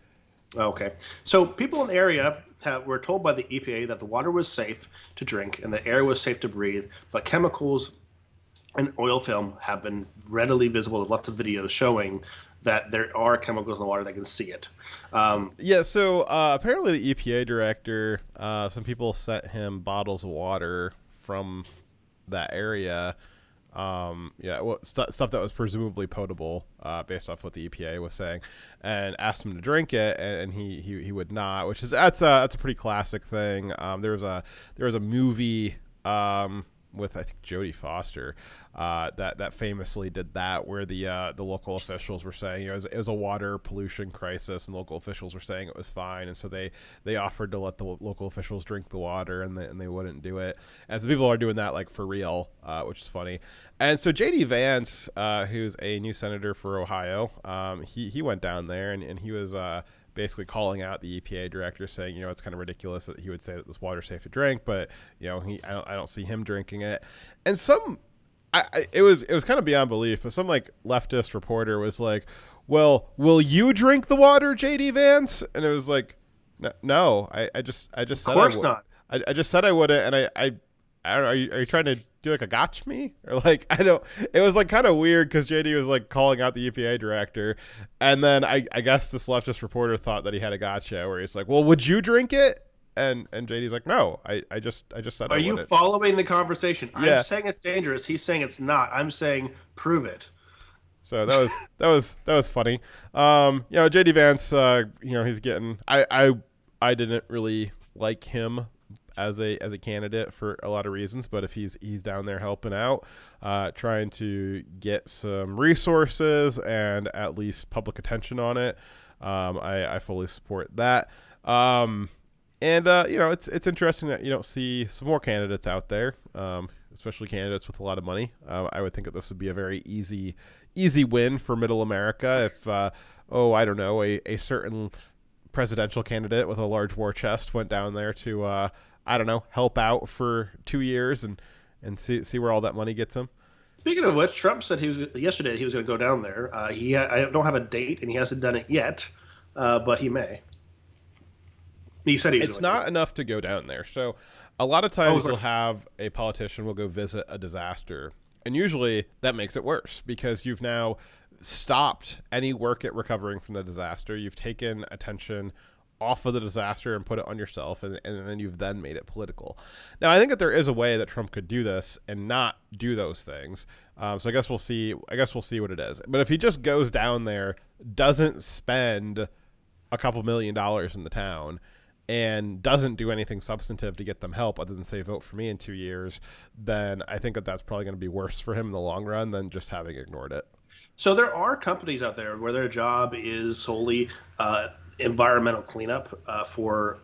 Okay. So people in the area were told by the EPA that the water was safe to drink and the air was safe to breathe, but chemicals and oil film have been readily visible. There's lots of videos showing that there are chemicals in the water that can see it. So apparently the EPA director, some people sent him bottles of water from that area. Stuff that was presumably potable, based off what the EPA was saying, and asked him to drink it, and he would not, which is that's a pretty classic thing. There was a movie with I think Jodie Foster that famously did that, where the local officials were saying it was a water pollution crisis, and local officials were saying it was fine, and so they offered to let the local officials drink the water, and they wouldn't do it. And so people are doing that like for real, which is funny. And so JD Vance, who's a new senator for Ohio, he went down there and he was basically calling out the EPA director, saying, it's kind of ridiculous that he would say that this water's safe to drink, but I don't see him drinking it. And it was kind of beyond belief, but some like leftist reporter was like, "Well, will you drink the water, JD Vance?" And it was like, "No, I just said of course not. I just said I wouldn't." And I don't know, are you trying to do like a gotch me? Or like, I don't, it was like kind of weird because JD was like calling out the EPA director. And then I guess this leftist reporter thought that he had a gotcha where he's like, "Well, would you drink it?" And JD's like, "No, I just said I wouldn't." Are you following the conversation? Yeah. I'm saying it's dangerous. He's saying it's not. I'm saying prove it. So that was funny. JD Vance, he's getting, I didn't really like him as a candidate for a lot of reasons, but if he's down there helping out, trying to get some resources and at least public attention on it, I fully support that. It's interesting that you don't see some more candidates out there, especially candidates with a lot of money. I would think that this would be a very easy win for middle America if, I don't know, a certain presidential candidate with a large war chest went down there to, help out for 2 years and see where all that money gets him. Speaking of which, Trump said yesterday he was going to go down there. I don't have a date, and he hasn't done it yet, but he may. He said it's not enough to go down there. So a lot of times you'll have a politician will go visit a disaster, and usually that makes it worse because you've now stopped any work at recovering from the disaster. You've taken attention off of the disaster and put it on yourself, and then you've then made it political. Now, I think that there is a way that Trump could do this and not do those things. So I guess we'll see what it is. But if he just goes down there, doesn't spend a couple $1 million in the town, and doesn't do anything substantive to get them help other than say, vote for me in 2 years, then I think that that's probably going to be worse for him in the long run than just having ignored it. So there are companies out there where their job is solely environmental cleanup for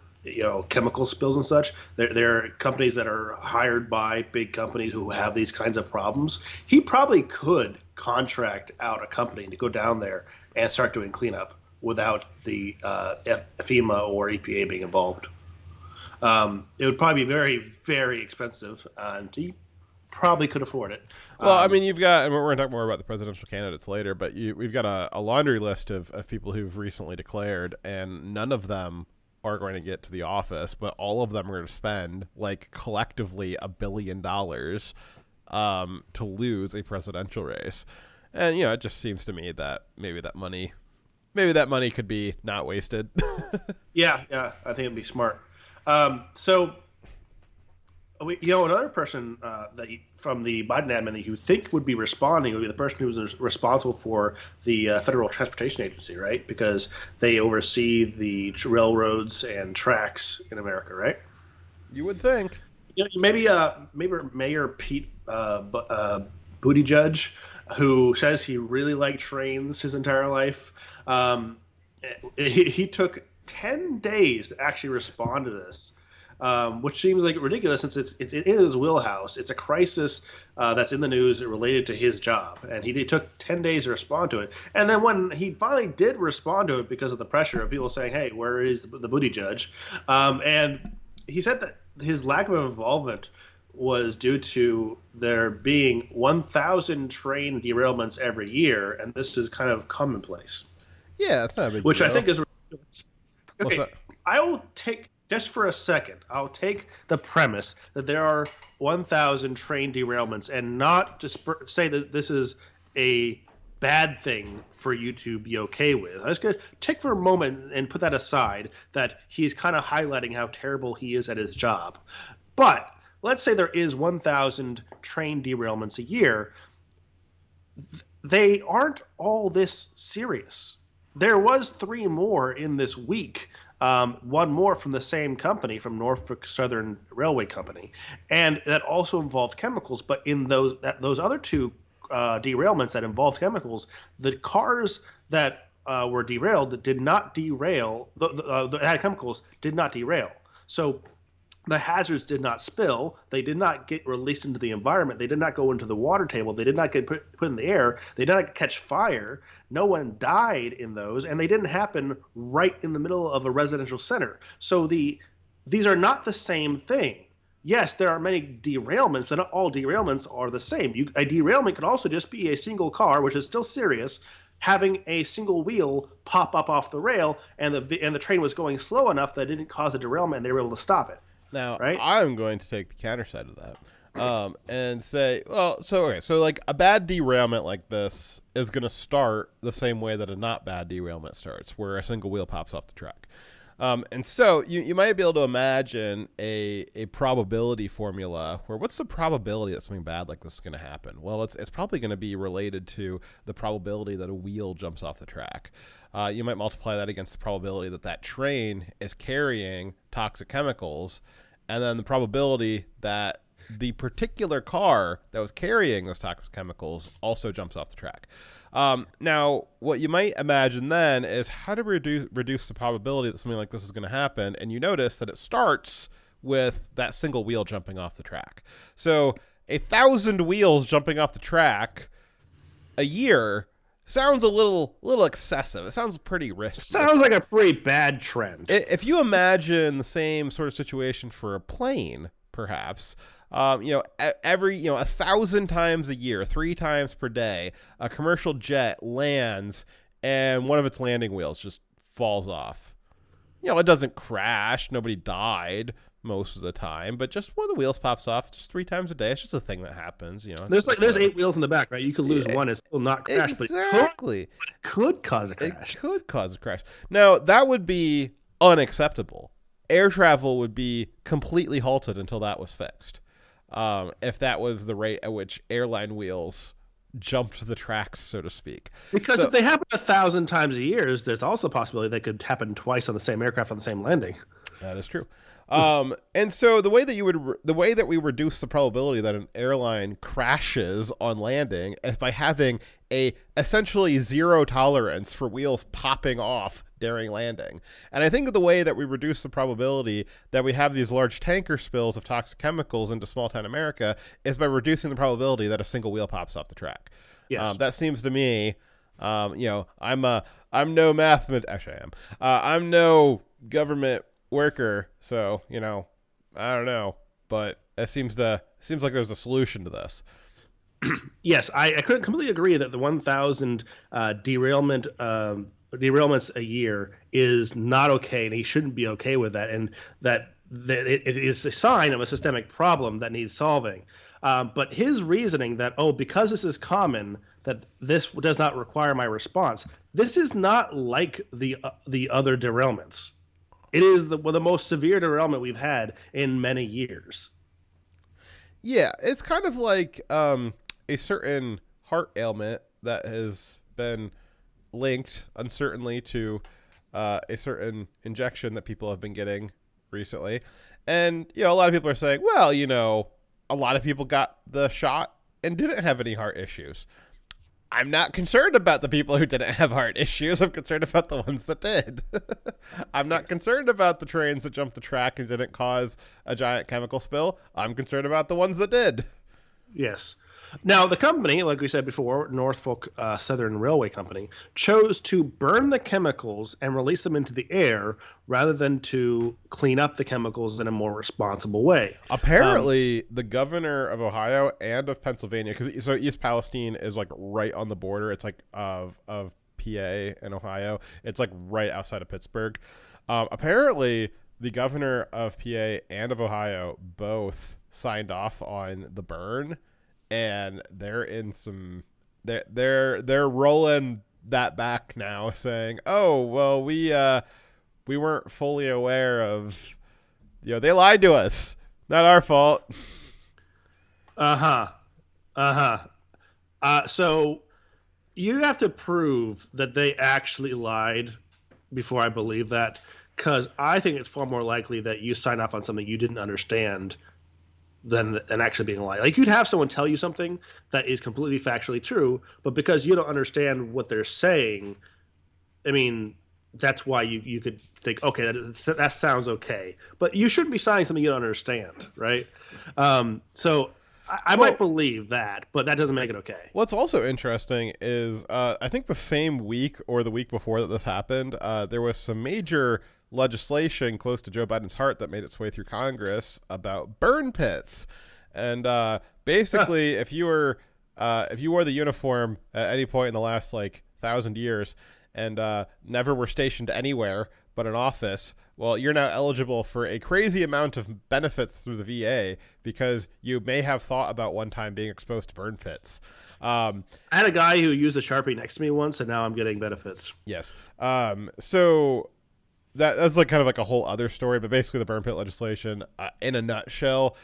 chemical spills and such. There are companies that are hired by big companies who have these kinds of problems. He probably could contract out a company to go down there and start doing cleanup without the FEMA or EPA being involved. It would probably be very, very expensive, and he probably could afford it. Well, I mean, you've got, and we're going to talk more about the presidential candidates later, but we've got a laundry list of people who've recently declared, and none of them are going to get to the office, but all of them are going to spend like collectively $1 billion to lose a presidential race. And, it just seems to me that maybe that money could be not wasted. Yeah, I think it'd be smart. Another person from the Biden admin that you think would be responding would be the person who's responsible for the Federal Transportation Agency, right? Because they oversee the railroads and tracks in America, right? You would think. Maybe Mayor Pete Buttigieg, who says he really liked trains his entire life. he took 10 days to actually respond to this, which seems like ridiculous since it's in his wheelhouse. It's a crisis that's in the news related to his job, and he took 10 days to respond to it. And then when he finally did respond to it because of the pressure of people saying, "Hey, where is the booty judge?" And he said that his lack of involvement was due to there being 1,000 train derailments every year, and this is kind of commonplace. Yeah, that's not a big Which deal. I think is ridiculous. What's Okay, that? I will take just for a second. I'll take the premise that there are 1,000 train derailments, and not to say that this is a bad thing for you to be okay with. I'm just gonna take for a moment and put that aside. That he's kind of highlighting how terrible he is at his job, but let's say there is 1,000 train derailments a year. They aren't all this serious. There was 3 more in this week. One more from the same company, from Norfolk Southern Railway Company, and that also involved chemicals. But in those other 2 derailments that involved chemicals, the cars that were derailed that did not derail, that had chemicals, did not derail. So the hazards did not spill. They did not get released into the environment. They did not go into the water table. They did not get put in the air. They did not catch fire. No one died in those, and they didn't happen right in the middle of a residential center. So these are not the same thing. Yes, there are many derailments, but not all derailments are the same. A derailment could also just be a single car, which is still serious, having a single wheel pop up off the rail, and the train was going slow enough that it didn't cause a derailment, and they were able to stop it. Now, right? I'm going to take the counter side of that, and say, well, so like a bad derailment like this is going to start the same way that a not bad derailment starts, where a single wheel pops off the track. And so you might be able to imagine a probability formula where what's the probability that something bad like this is going to happen? Well, it's probably going to be related to the probability that a wheel jumps off the track. You might multiply that against the probability that that train is carrying toxic chemicals, and then the probability that the particular car that was carrying those toxic chemicals also jumps off the track. Now, what you might imagine then is how to reduce the probability that something like this is going to happen, and you notice that it starts with that single wheel jumping off the track. So 1,000 wheels jumping off the track a year sounds a little excessive. It sounds pretty risky. Sounds like a pretty bad trend. If you imagine the same sort of situation for a plane, perhaps, every 1,000 times a year, 3 times per day, a commercial jet lands and one of its landing wheels just falls off. It doesn't crash. Nobody died most of the time, but just one of the wheels pops off just 3 times a day. It's just a thing that happens. There's 8 wheels in the back, right? You could lose one and still not crash. Exactly. But it could cause a crash. It could cause a crash. Now, that would be unacceptable. Air travel would be completely halted until that was fixed. If that was the rate at which airline wheels jumped the tracks, so to speak. Because if they happen 1,000 times a year, there's also a possibility they could happen twice on the same aircraft on the same landing. That is true. And so the way that we reduce the probability that an airline crashes on landing is by having a essentially zero tolerance for wheels popping off during landing. And I think that the way that we reduce the probability that we have these large tanker spills of toxic chemicals into small town America is by reducing the probability that a single wheel pops off the track. Yes. That seems to me, I'm no actually I am. I'm no government worker, so I don't know, but it seems like there's a solution to this. Yes, I couldn't completely agree that the 1,000 derailments a year is not okay, and he shouldn't be okay with that, and that it is a sign of a systemic problem that needs solving. But his reasoning that, because this is common, that this does not require my response. This is not like the other derailments. It is the most severe derailment we've had in many years. Yeah, it's kind of like a certain heart ailment that has been linked uncertainly to a certain injection that people have been getting recently. And, a lot of people are saying, well, a lot of people got the shot and didn't have any heart issues. I'm not concerned about the people who didn't have heart issues. I'm concerned about the ones that did. I'm not concerned about the trains that jumped the track and didn't cause a giant chemical spill. I'm concerned about the ones that did. Yes. Now, the company, like we said before, Norfolk Southern Railway Company, chose to burn the chemicals and release them into the air rather than to clean up the chemicals in a more responsible way. Apparently, the governor of Ohio and of Pennsylvania, because so East Palestine is like right on the border. It's like of PA and Ohio. It's like right outside of Pittsburgh. Apparently, the governor of PA and of Ohio both signed off on the burn. And they're in some, they're rolling that back now, saying, "Oh, well, we weren't fully aware of, they lied to us. Not our fault." So you have to prove that they actually lied before I believe that, because I think it's far more likely that you sign off on something you didn't understand than actually being a lie. Like, you'd have someone tell you something that is completely factually true, but because you don't understand what they're saying, I mean, that's why you could think, okay, that sounds okay. But you shouldn't be signing something you don't understand, right? So I might believe that, but that doesn't make it okay. What's also interesting is I think the same week or the week before that this happened, there was some major legislation close to Joe Biden's heart that made its way through Congress about burn pits. And basically, if you wore the uniform at any point in the last 1,000 years and never were stationed anywhere but an office, well, you're now eligible for a crazy amount of benefits through the VA because you may have thought about one time being exposed to burn pits. I had a guy who used a Sharpie next to me once, and now I'm getting benefits. Yes. So that's kind of a whole other story, but basically the burn pit legislation, in a nutshell,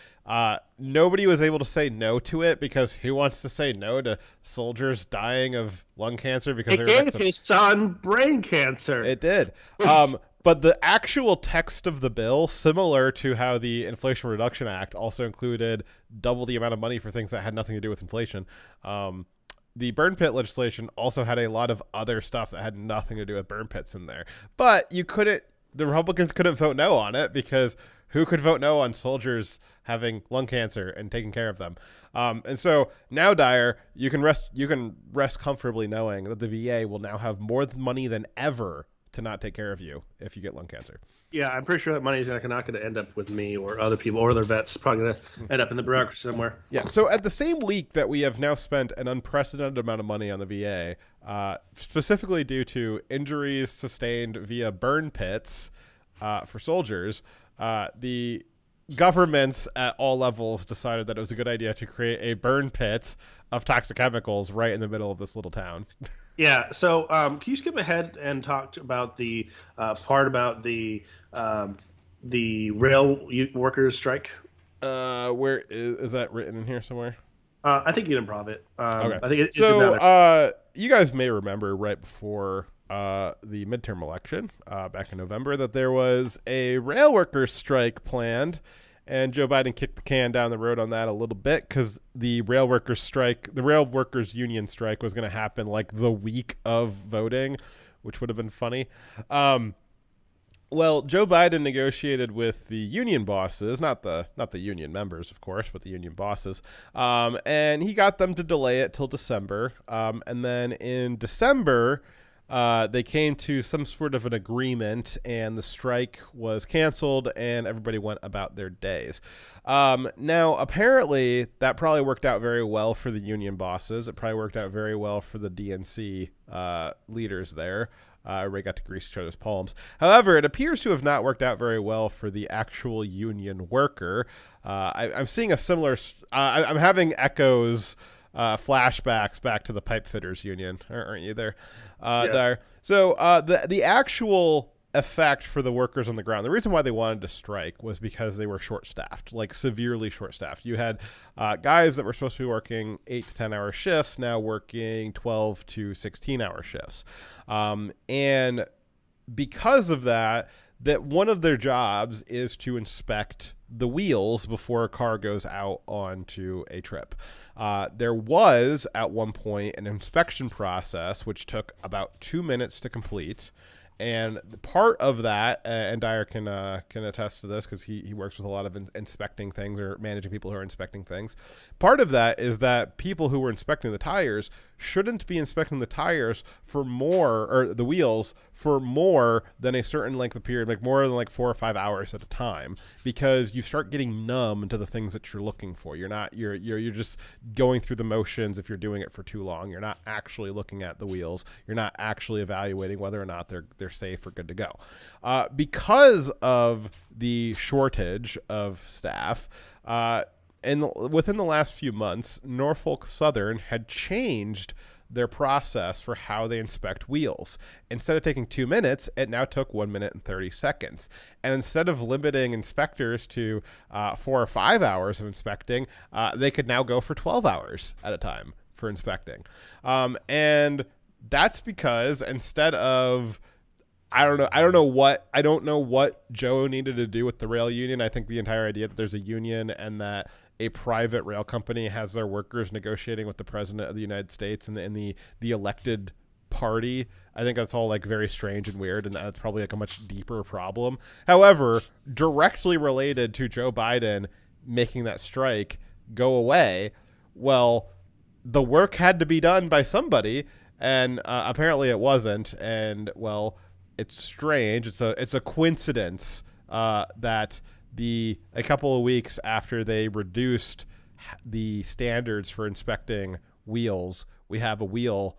nobody was able to say no to it because who wants to say no to soldiers dying of lung cancer because it gave his son brain cancer. It did. But the actual text of the bill, similar to how the Inflation Reduction Act also included double the amount of money for things that had nothing to do with inflation, the burn pit legislation also had a lot of other stuff that had nothing to do with burn pits in there. But the Republicans couldn't vote no on it because who could vote no on soldiers having lung cancer and taking care of them? And so now, Dyer, you can rest comfortably knowing that the VA will now have more money than ever to not take care of you if you get lung cancer. Yeah, I'm pretty sure that money is not going to end up with me or other people or their vets. Probably going to end up in the bureaucracy somewhere. Yeah, so at the same week that we have now spent an unprecedented amount of money on the VA, specifically due to injuries sustained via burn pits for soldiers, the governments at all levels decided that it was a good idea to create a burn pit of toxic chemicals right in the middle of this little town. Yeah. So can you skip ahead and talk about the part about the rail workers strike? Where is that written in here somewhere? I think you can improv it. Okay. I think it's you guys may remember right before the midterm election back in November that there was a rail workers strike planned, and Joe Biden kicked the can down the road on that a little bit because the rail workers union strike was going to happen the week of voting, which would have been funny. Well, Joe Biden negotiated with the union bosses, not the union members, of course, but the union bosses, and he got them to delay it till December. And then in December, they came to some sort of an agreement, and the strike was canceled, and everybody went about their days. Now, apparently, that probably worked out very well for the union bosses. It probably worked out very well for the DNC leaders there. Everybody got to grease each other's palms. However, it appears to have not worked out very well for the actual union worker. I'm seeing a similar... I'm having echoes... flashbacks back to the pipe fitters union, aren't you there, Dyer? So the actual effect for the workers on the ground, the reason why they wanted to strike was because they were short-staffed, severely short-staffed. You had guys that were supposed to be working 8 to 10 hour shifts now working 12 to 16 hour shifts, and because of that one of their jobs is to inspect the wheels before a car goes out onto a trip. There was, at one point, an inspection process which took about 2 minutes to complete. And part of that, and Dyer can attest to this because he works with a lot of inspecting things or managing people who are inspecting things. Part of that is that people who were inspecting the tires shouldn't be inspecting the tires for more, or the wheels for more than a certain length of period, like more than like 4 or 5 hours at a time, because you start getting numb to the things that you're looking for. You're just going through the motions if you're doing it for too long. You're not actually looking at the wheels. You're not actually evaluating whether or not they're safe or good to go. Because of the shortage of staff, and within the last few months, Norfolk Southern had changed their process for how they inspect wheels. Instead of taking 2 minutes, it now took 1 minute and 30 seconds. And instead of limiting inspectors to 4 or 5 hours of inspecting, they could now go for 12 hours at a time for inspecting. And that's because instead of I don't know what Joe needed to do with the rail union. I think the entire idea that there's a union and that a private rail company has their workers negotiating with the president of the United States and the elected party, I think that's all like very strange and weird, and that's probably like a much deeper problem. However, directly related to Joe Biden making that strike go away, well, the work had to be done by somebody, and apparently it wasn't. And well, it's strange. It's a coincidence that a couple of weeks after they reduced the standards for inspecting wheels, we have a wheel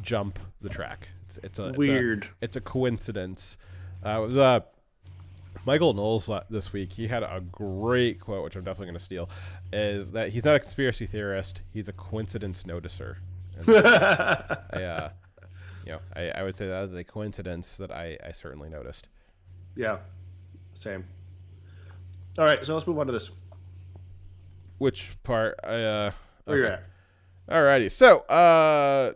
jump the track. It's weird. It's a coincidence. Michael Knowles this week, he had a great quote, which I'm definitely going to steal, is that he's not a conspiracy theorist. He's a coincidence noticer. And I would say that was a coincidence that I certainly noticed. Yeah, same. All right, so let's move on to this. Which part? Where you're at. Alrighty, so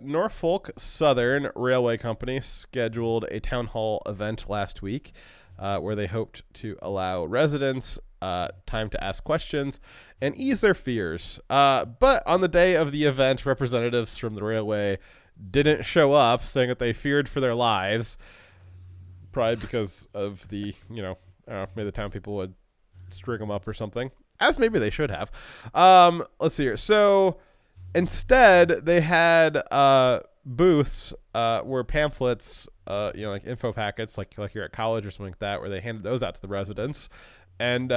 Norfolk Southern Railway Company scheduled a town hall event last week where they hoped to allow residents time to ask questions and ease their fears. But on the day of the event, representatives from the railway didn't show up, saying that they feared for their lives, probably because of the, maybe the town people would string them up or something, as maybe they should have. Let's see here. So instead, they had booths where pamphlets, like info packets, like you're at college or something like that, where they handed those out to the residents. And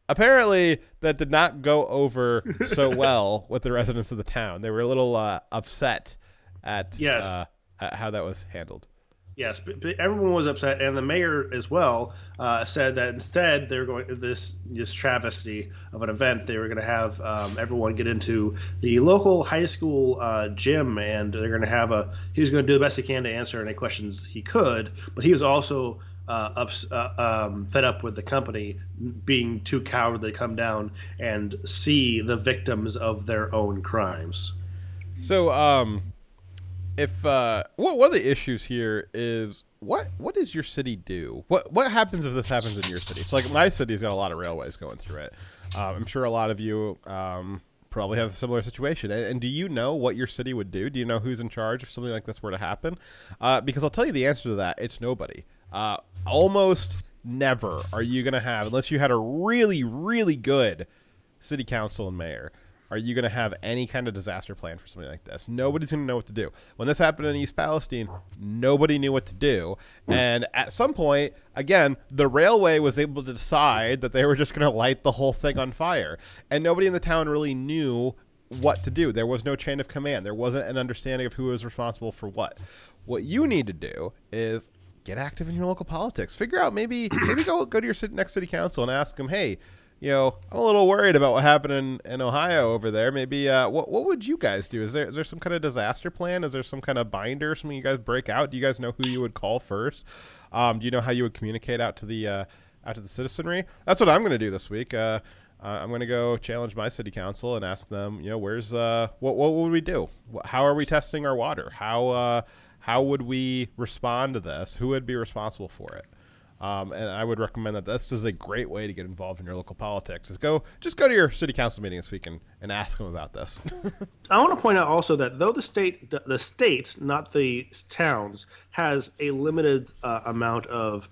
apparently that did not go over so well with the residents of the town. They were a little upset at how that was handled. Yes, but everyone was upset, and the mayor as well said that instead they were going to this travesty of an event. They were going to have everyone get into the local high school gym, and they're going to have he was going to do the best he can to answer any questions he could, but he was also fed up with the company being too cowardly to come down and see the victims of their own crimes. So, if one of the issues here is what does your city do? What happens if this happens in your city? So like my city's got a lot of railways going through it. I'm sure a lot of you probably have a similar situation. And do you know what your city would do? Do you know who's in charge if something like this were to happen? Because I'll tell you the answer to that. It's nobody. Almost never are you going to have, unless you had a really, really good city council and mayor, are you going to have any kind of disaster plan for something like this? Nobody's going to know what to do. When this happened in East Palestine, nobody knew what to do. And at some point, again, the railway was able to decide that they were just going to light the whole thing on fire. And nobody in the town really knew what to do. There was no chain of command. There wasn't an understanding of who was responsible for what. What you need to do is get active in your local politics. Figure out maybe go to your next city council and ask them, hey, I'm a little worried about what happened in Ohio over there. Maybe what would you guys do? Is there some kind of disaster plan? Is there some kind of binder, something you guys break out? Do you guys know who you would call first? Do you know how you would communicate out to the citizenry? That's what I'm going to do this week. I'm going to go challenge my city council and ask them, where's what would we do? How are we testing our water? How would we respond to this? Who would be responsible for it? And I would recommend that this is a great way to get involved in your local politics. Just go to your city council meeting this week and ask them about this. I want to point out also that though the state, not the towns, has a limited amount of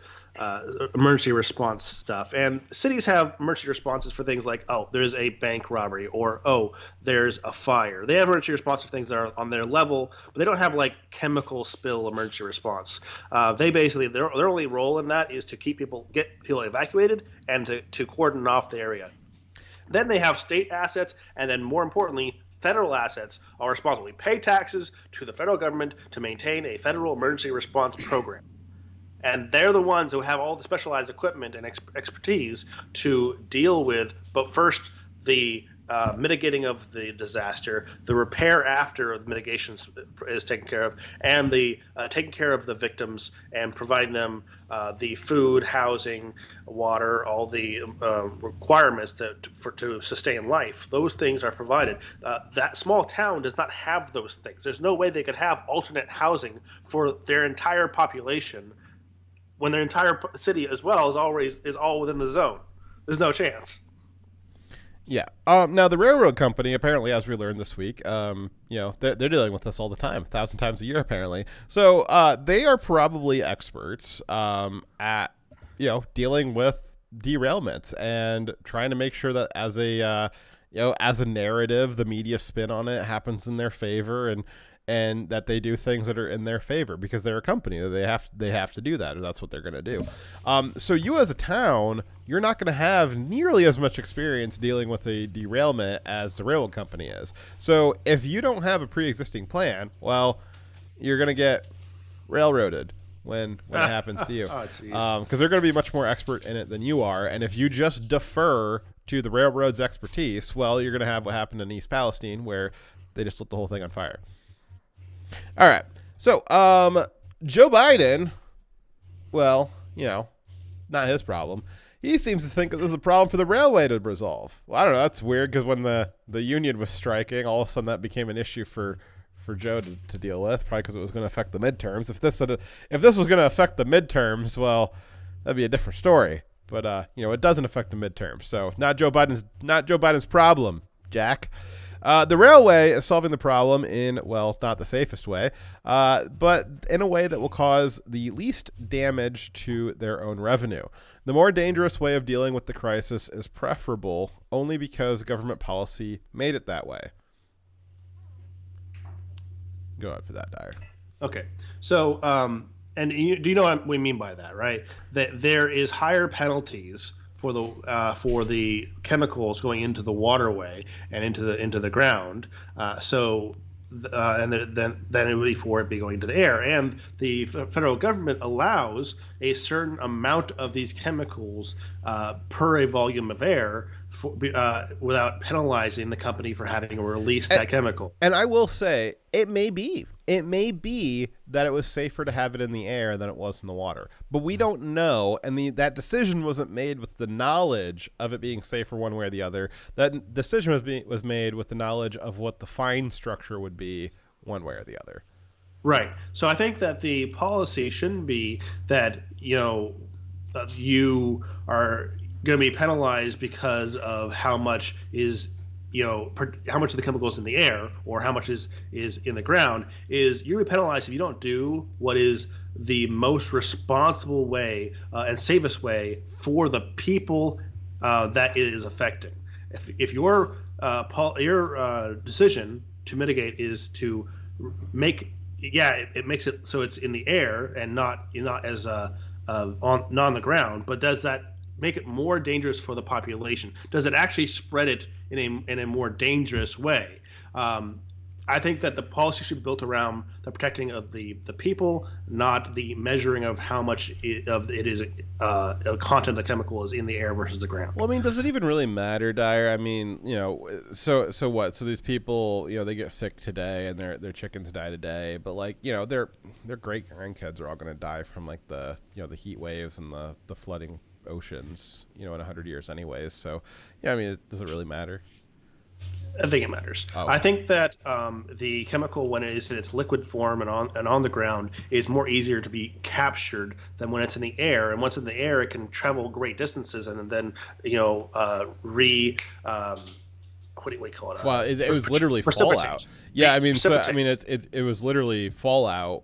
emergency response stuff, and cities have emergency responses for things like, oh, there's a bank robbery, or oh, there's a fire. They have emergency response for things that are on their level, but they don't have like chemical spill emergency response. They basically their only role in that is to get people evacuated and to cordon off the area. Then they have state assets, and then more importantly, federal assets are responsible. We pay taxes to the federal government to maintain a federal emergency response program. And they're the ones who have all the specialized equipment and expertise to deal with, but first, the mitigating of the disaster, the repair after the mitigation is taken care of, and the taking care of the victims and providing them the food, housing, water, all the requirements to sustain life. Those things are provided. That small town does not have those things. There's no way they could have alternate housing for their entire population when their entire city as well is all within the zone. There's no chance. Yeah. Now the railroad company, apparently, as we learned this week, they're dealing with this all the time, 1,000 times a year, apparently. So they are probably experts at dealing with derailments and trying to make sure that as a narrative, the media spin on it happens in their favor, and that they do things that are in their favor because they're a company. They have to do that, or that's what they're going to do. So you as a town, you're not going to have nearly as much experience dealing with a derailment as the railroad company is. So if you don't have a pre-existing plan, well, you're going to get railroaded when it happens to you. Because they're going to be much more expert in it than you are. And if you just defer to the railroad's expertise, well, you're going to have what happened in East Palestine, where they just lit the whole thing on fire. All right. So, Joe Biden, well, not his problem. He seems to think that this is a problem for the railway to resolve. Well, I don't know. That's weird because when the union was striking, all of a sudden that became an issue for Joe to deal with, probably because it was going to affect the midterms. If this was going to affect the midterms, well, that'd be a different story. But it doesn't affect the midterms, so not Joe Biden's problem, Jack. The railway is solving the problem in, well, not the safest way, but in a way that will cause the least damage to their own revenue. The more dangerous way of dealing with the crisis is preferable only because government policy made it that way. Go ahead for that, Dyer. Okay. So, do you know what we mean by that, right? That there is higher penalties for the chemicals going into the waterway and into the ground. Then it would be for it be going to the air. And the federal government allows a certain amount of these chemicals per a volume of air without penalizing the company for having released that chemical. And I will say, it may be that it was safer to have it in the air than it was in the water. But we don't know, and that decision wasn't made with the knowledge of it being safer one way or the other. That decision was made with the knowledge of what the fine structure would be one way or the other. Right. So I think that the policy shouldn't be that, you are going to be penalized because of how much is how much of the chemicals in the air or how much is in the ground. Is you're penalized if you don't do what is the most responsible way and safest way for the people that it is affecting. If your decision to mitigate is to make it makes it so it's in the air and not as on the ground, but does that make it more dangerous for the population? Does it actually spread it in a more dangerous way? I think that the policy should be built around the protecting of the people, not the measuring of how much content of the chemical is in the air versus the ground. Well, I mean, does it even really matter, Dyer? I mean, so what? So these people, they get sick today and their chickens die today, but their great grandkids are all going to die from the heat waves and the flooding oceans, in 100 years anyways. So, yeah, I mean, does it really matter? I think it matters. Oh. I think that the chemical, when it is in its liquid form and on the ground, is more easier to be captured than when it's in the air. And once in the air, it can travel great distances and then what do you call it? Well, it was literally fallout. Yeah, I mean, it was literally fallout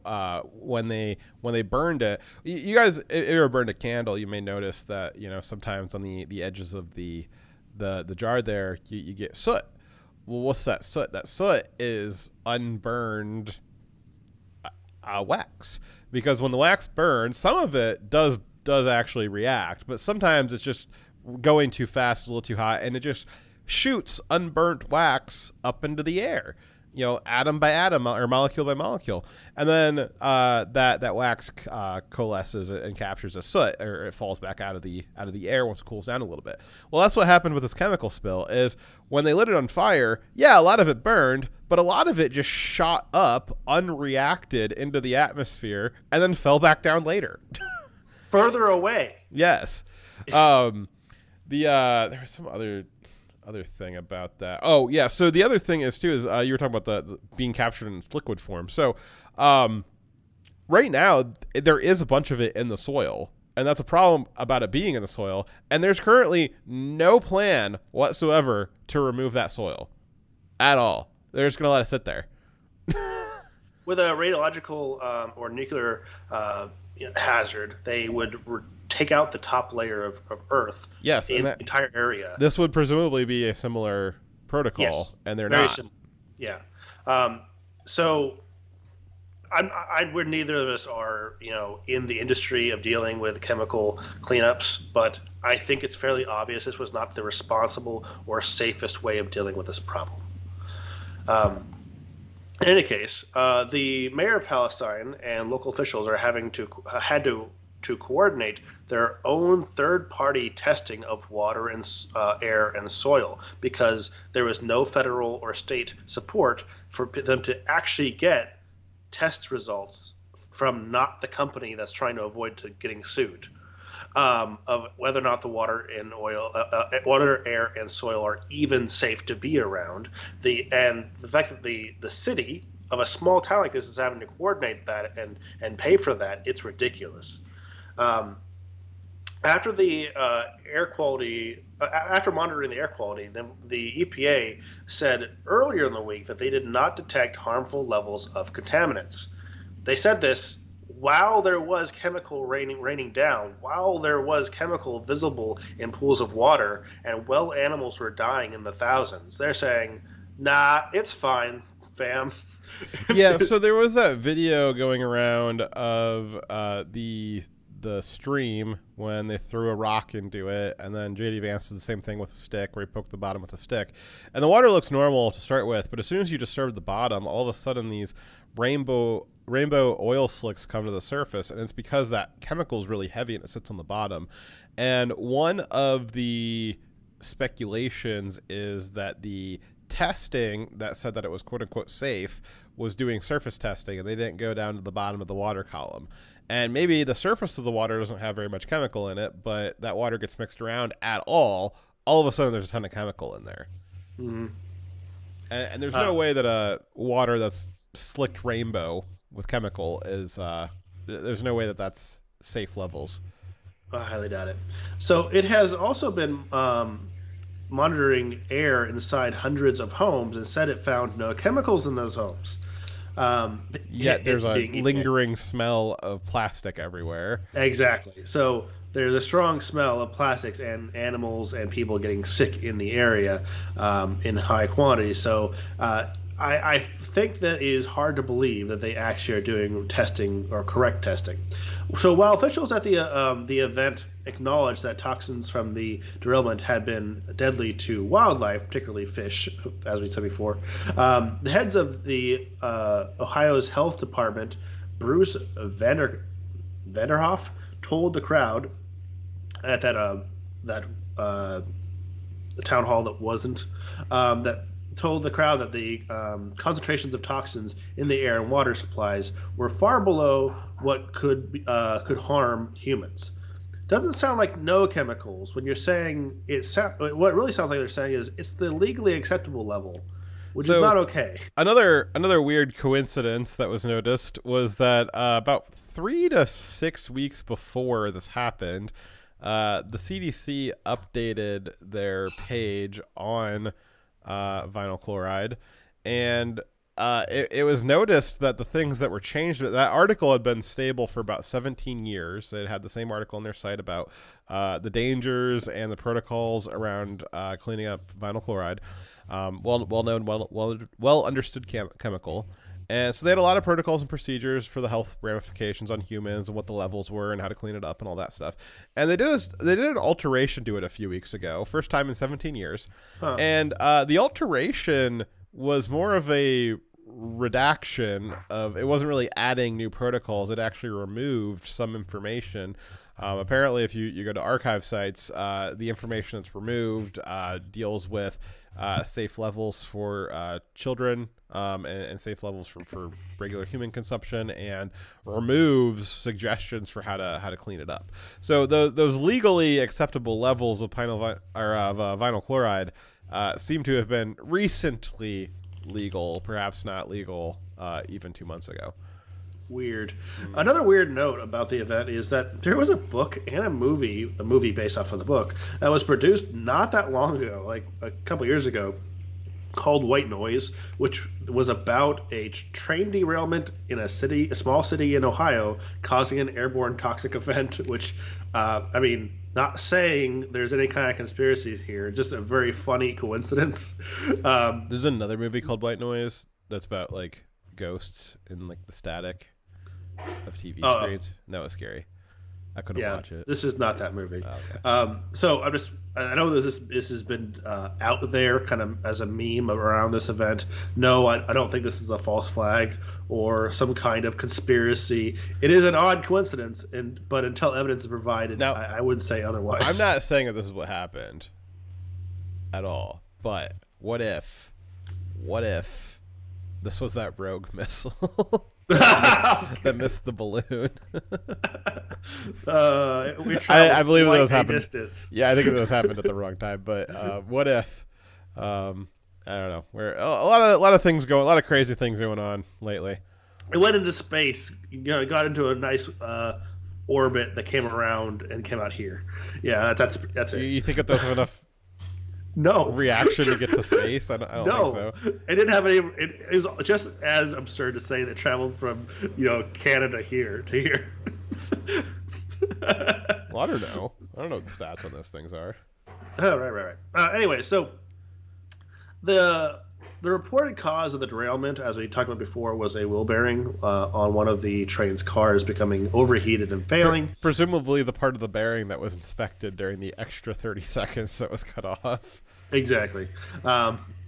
when they burned it. You guys, if you ever burned a candle, you may notice that sometimes on the edges of the jar there, you get soot. Well, what's that soot? That soot is unburned wax, because when the wax burns, some of it does actually react, but sometimes it's just going too fast, a little too hot, and it just shoots unburnt wax up into the air, atom by atom or molecule by molecule, and then that wax coalesces and captures a soot, or it falls back out of the air once it cools down a little bit. Well, that's what happened with this chemical spill. Is when they lit it on fire, a lot of it burned, but a lot of it just shot up unreacted into the atmosphere and then fell back down later. Further away. Yes. There was some other thing about that. Oh yeah. So the other thing is you were talking about the being captured in liquid form. So right now there is a bunch of it in the soil, and that's a problem about it being in the soil. And there's currently no plan whatsoever to remove that soil at all. They're just going to let it sit there. With a radiological or nuclear hazard, they would take out the top layer of earth. Yes, in the entire area. This would presumably be a similar protocol, yes, and they're very not. Yeah. So we're neither of us are in the industry of dealing with chemical cleanups, but I think it's fairly obvious this was not the responsible or safest way of dealing with this problem. In any case, the mayor of Palestine and local officials are had to coordinate their own third-party testing of water and air and soil, because there was no federal or state support for them to actually get test results from not the company that's trying to avoid getting sued, of whether or not the water and water, air, and soil are even safe to be around. And the fact that the city of a small town like this is having to coordinate that and pay for that, it's ridiculous. After the air quality, after monitoring the air quality, the EPA said earlier in the week that they did not detect harmful levels of contaminants. They said this while there was chemical raining down, while there was chemical visible in pools of water, and animals were dying in the thousands. They're saying, nah, it's fine, fam. Yeah, so there was that video going around of the stream when they threw a rock into it, and then JD Vance did the same thing with a stick, where he poked the bottom with a stick, and the water looks normal to start with, but as soon as you disturb the bottom, all of a sudden these rainbow oil slicks come to the surface, and it's because that chemical is really heavy and it sits on the bottom. And one of the speculations is that the testing that said that it was quote unquote safe was doing surface testing, and they didn't go down to the bottom of the water column. And maybe the surface of the water doesn't have very much chemical in it, but that water gets mixed around at all of a sudden there's a ton of chemical in there. Mm-hmm. And there's no way that a water that's slicked rainbow with chemical is there's no way that that's safe levels. I highly doubt it. So it has also been monitoring air inside hundreds of homes, and said it found no chemicals in those homes. Yet there's a lingering smell of plastic everywhere. Exactly. So there's a strong smell of plastics and animals and people getting sick in the area in high quantities. So I think that it is hard to believe that they actually are doing testing or correct testing. So while officials at the event acknowledged that toxins from the derailment had been deadly to wildlife, particularly fish, as we said before, the heads of the Ohio's health department, Bruce Vanderhoff, told the crowd at that town hall that wasn't told the crowd that the concentrations of toxins in the air and water supplies were far below what could harm humans. doesn't sound like no chemicals. When you're saying what it really sounds like they're saying is it's the legally acceptable level, which is not okay. Another weird coincidence that was noticed was that about 3 to 6 weeks before this happened, the CDC updated their page on vinyl chloride, and it was noticed that the things that were changed, that article had been stable for about 17 years. It had the same article on their site about the dangers and the protocols around cleaning up vinyl chloride. Well-known, well understood chemical. And so they had a lot of protocols and procedures for the health ramifications on humans and what the levels were and how to clean it up and all that stuff. And they did an alteration to it a few weeks ago, first time in 17 years. Huh. And the alteration was more of a redaction of, it wasn't really adding new protocols. It actually removed some information. Apparently, if you go to archive sites, the information that's removed deals with safe levels for children and safe levels for regular human consumption, and removes suggestions for how to clean it up. So those legally acceptable levels of vinyl chloride seem to have been recently legal, perhaps not legal even 2 months ago. Weird. Another weird note about the event is that there was a book and a movie based off of the book that was produced not that long ago, like a couple years ago, called White Noise, which was about a train derailment in a small city in Ohio, causing an airborne toxic event, which, not saying there's any kind of conspiracies here, just a very funny coincidence. There's another movie called White Noise that's about like ghosts and like the static of TV screens. That was scary. I couldn't watch it. This is not that movie. Oh, okay. So I know this has been out there kind of as a meme around this event. No, I don't think this is a false flag or some kind of conspiracy. It is an odd coincidence, but until evidence is provided, now, I would say otherwise. I'm not saying that this is what happened at all, but what if this was that rogue missile that missed the balloon? I believe those happened. Distance. Yeah, I think those happened at the wrong time. But what if? I don't know. Where a lot of things going, a lot of crazy things going on lately. It went into space. Got into a nice orbit that came around and came out here. Yeah, that's it. You think it doesn't have enough? No reaction to get to space. I don't think so. It didn't have any. It was just as absurd to say that traveled from Canada here to here. Well, I don't know. I don't know what the stats on those things are. Oh, right. Anyway, so the reported cause of the derailment, as we talked about before, was a wheel bearing on one of the train's cars becoming overheated and failing. Presumably the part of the bearing that was inspected during the extra 30 seconds that was cut off. Exactly.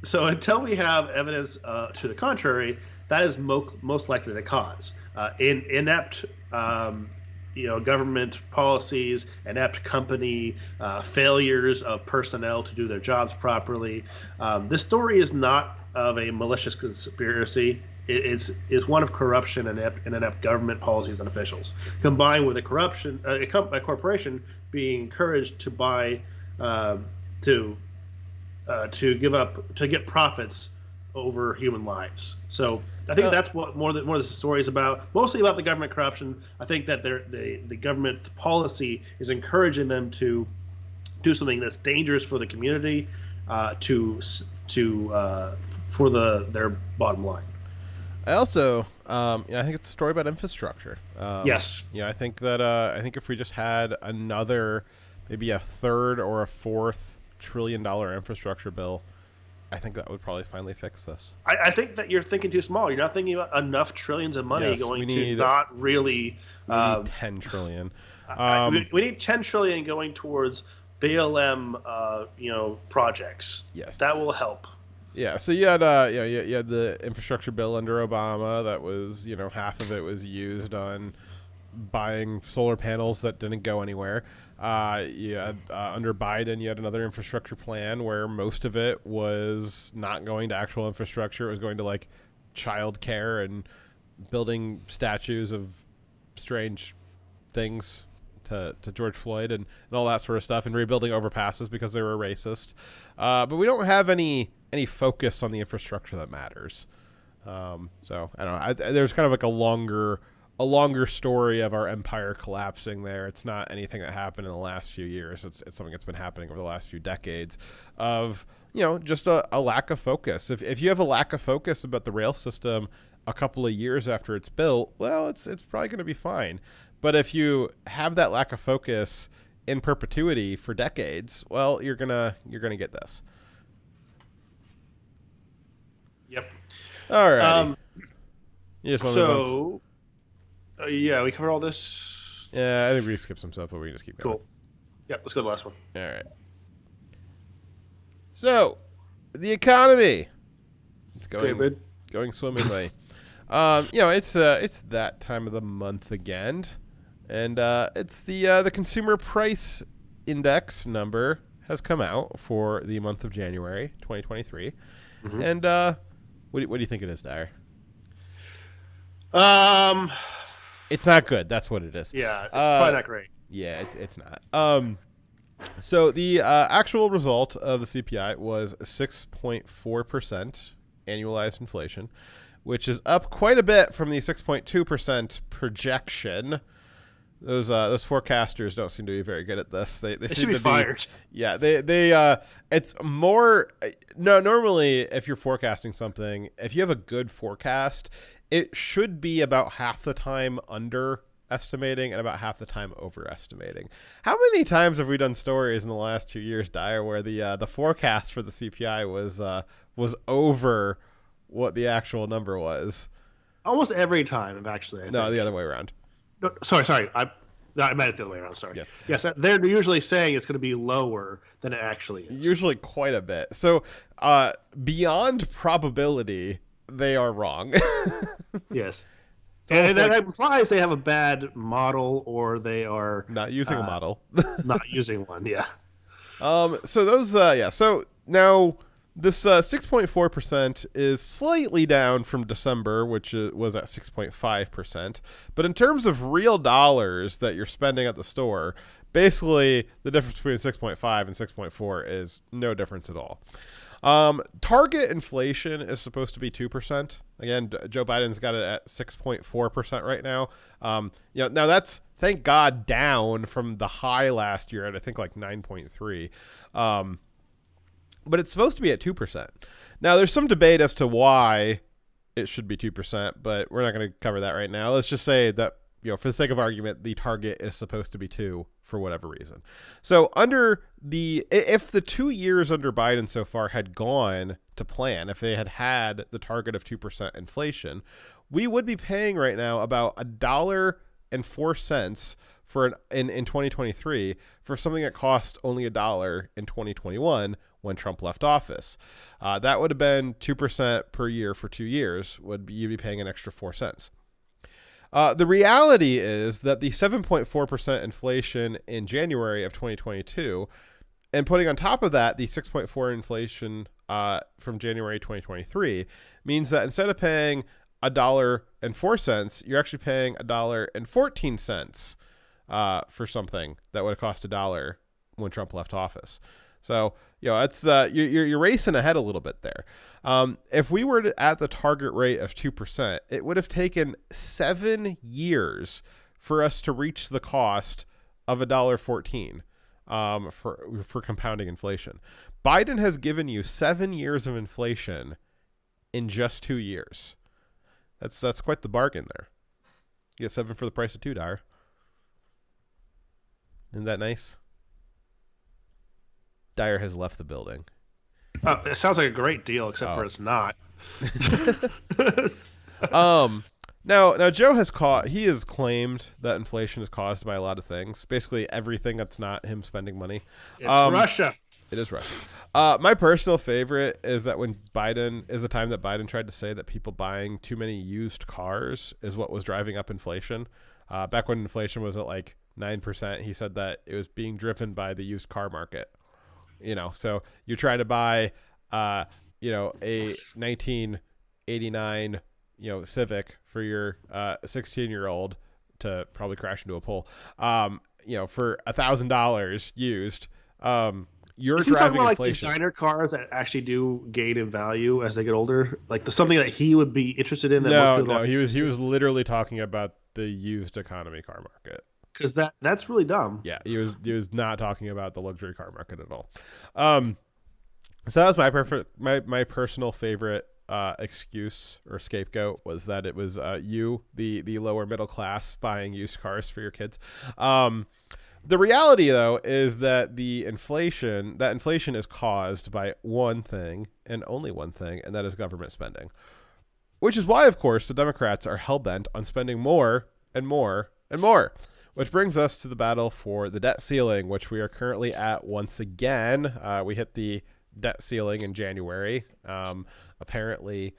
So until we have evidence to the contrary, that is most likely the cause. Inept government policies, inept company failures of personnel to do their jobs properly. This story is not of a malicious conspiracy. It's one of corruption and inept government policies and officials, combined with a corporation being encouraged to buy to get profits over human lives. So I think that's what more the story is about. Mostly about the government corruption. I think that the government policy is encouraging them to do something that's dangerous for the community, for their bottom line. I also, I think it's a story about infrastructure. Yes. I think that I think if we just had another, maybe a third or a fourth $1 trillion infrastructure bill, I think that would probably finally fix this. I think that you're thinking too small. You're not thinking about enough trillions of money not really. We need 10 trillion. We need 10 trillion going towards BLM, projects. Yes, that will help. Yeah. So you had the infrastructure bill under Obama that was, half of it was used on buying solar panels that didn't go anywhere. Under Biden, you had another infrastructure plan where most of it was not going to actual infrastructure. It was going to like child care and building statues of strange things to George Floyd and all that sort of stuff, and rebuilding overpasses because they were racist. But we don't have any focus on the infrastructure that matters. So I don't know. There's kind of like a longer story of our empire collapsing there. It's not anything that happened in the last few years. It's something that's been happening over the last few decades of, just a lack of focus. If you have a lack of focus about the rail system a couple of years after it's built, well, it's probably going to be fine. But if you have that lack of focus in perpetuity for decades, well, you're gonna get this. Yep. All right. You just want to move on? Yeah, we covered all this. Yeah, I think we skipped some stuff, but we can just keep going. Cool. Yeah, let's go to the last one. All right. So, the economy. It's going swimmingly. It's that time of the month again, and it's the consumer price index number has come out for the month of January 2023, and what do you think it is, Dyer? It's not good. That's what it is. Yeah, it's probably not great. Yeah, it's not. So the actual result of the CPI was 6.4% annualized inflation, which is up quite a bit from the 6.2% projection. Those forecasters don't seem to be very good at this. They seem should be fired. Yeah, they it's more normally if you're forecasting something, if you have a good forecast, it should be about half the time underestimating and about half the time overestimating. How many times have we done stories in the last 2 years, Dyer, where the forecast for the CPI was over what the actual number was? Almost every time, actually. No, the other way around. No, sorry. I meant it the other way around. Sorry. Yes. They're usually saying it's going to be lower than it actually is. Usually quite a bit. So beyond probability, they are wrong. Yes. And that implies they have a bad model, or they are not using a model. Not using one, yeah. So those, So now this 6.4% is slightly down from December, which was at 6.5%. But in terms of real dollars that you're spending at the store, basically the difference between 6.5 and 6.4 is no difference at all. Target inflation is supposed to be 2%. Again, Joe Biden's got it at 6.4% right now. Now that's, thank God, down from the high last year at I think like 9.3. But it's supposed to be at 2%. Now there's some debate as to why it should be 2%, but we're not going to cover that right now. Let's just say that, for the sake of argument, the target is supposed to be 2 for whatever reason. So if the 2 years under Biden so far had gone to plan, if they had the target of 2% inflation, we would be paying right now about $1.04 in 2023 for something that cost only $1 in 2021 when Trump left office. That would have been 2% per year for 2 years. You'd be paying an extra 4 cents. The reality is that the 7.4% inflation in January of 2022, and putting on top of that the 6.4 inflation from January 2023, means that instead of paying $1.04, you're actually paying $1.14 for something that would have cost $1 when Trump left office. So, it's you're racing ahead a little bit there. If we were at the target rate of 2%, it would have taken 7 years for us to reach the cost of $1.14 for compounding inflation. Biden has given you 7 years of inflation in just 2 years. That's quite the bargain there. You get 7 for the price of 2, Dyer. Isn't that nice? Dyer has left the building. It sounds like a great deal, except for it's not. Now Joe has claimed that inflation is caused by a lot of things. Basically everything that's not him spending money. It's Russia. It is Russia. My personal favorite is that the time that Biden tried to say that people buying too many used cars is what was driving up inflation. Back when inflation was at like 9%, he said that it was being driven by the used car market. So you're trying to buy, a 1989, Civic for your 16-year-old, to probably crash into a pole. For $1,000 used, you're Is he talking driving about like inflation. designer cars that actually do gain in value as they get older, like something that he would be interested in? That No, he was literally talking about the used economy car market. because that's really dumb. Yeah, he was not talking about the luxury car market at all. So that was my personal favorite excuse or scapegoat, was that it was you, the lower middle class, buying used cars for your kids. The reality, though, is that inflation is caused by one thing and only one thing, and that is government spending. Which is why, of course, the Democrats are hell-bent on spending more and more and more. Which brings us to the battle for the debt ceiling, which we are currently at once again. We hit the debt ceiling in January. Apparently,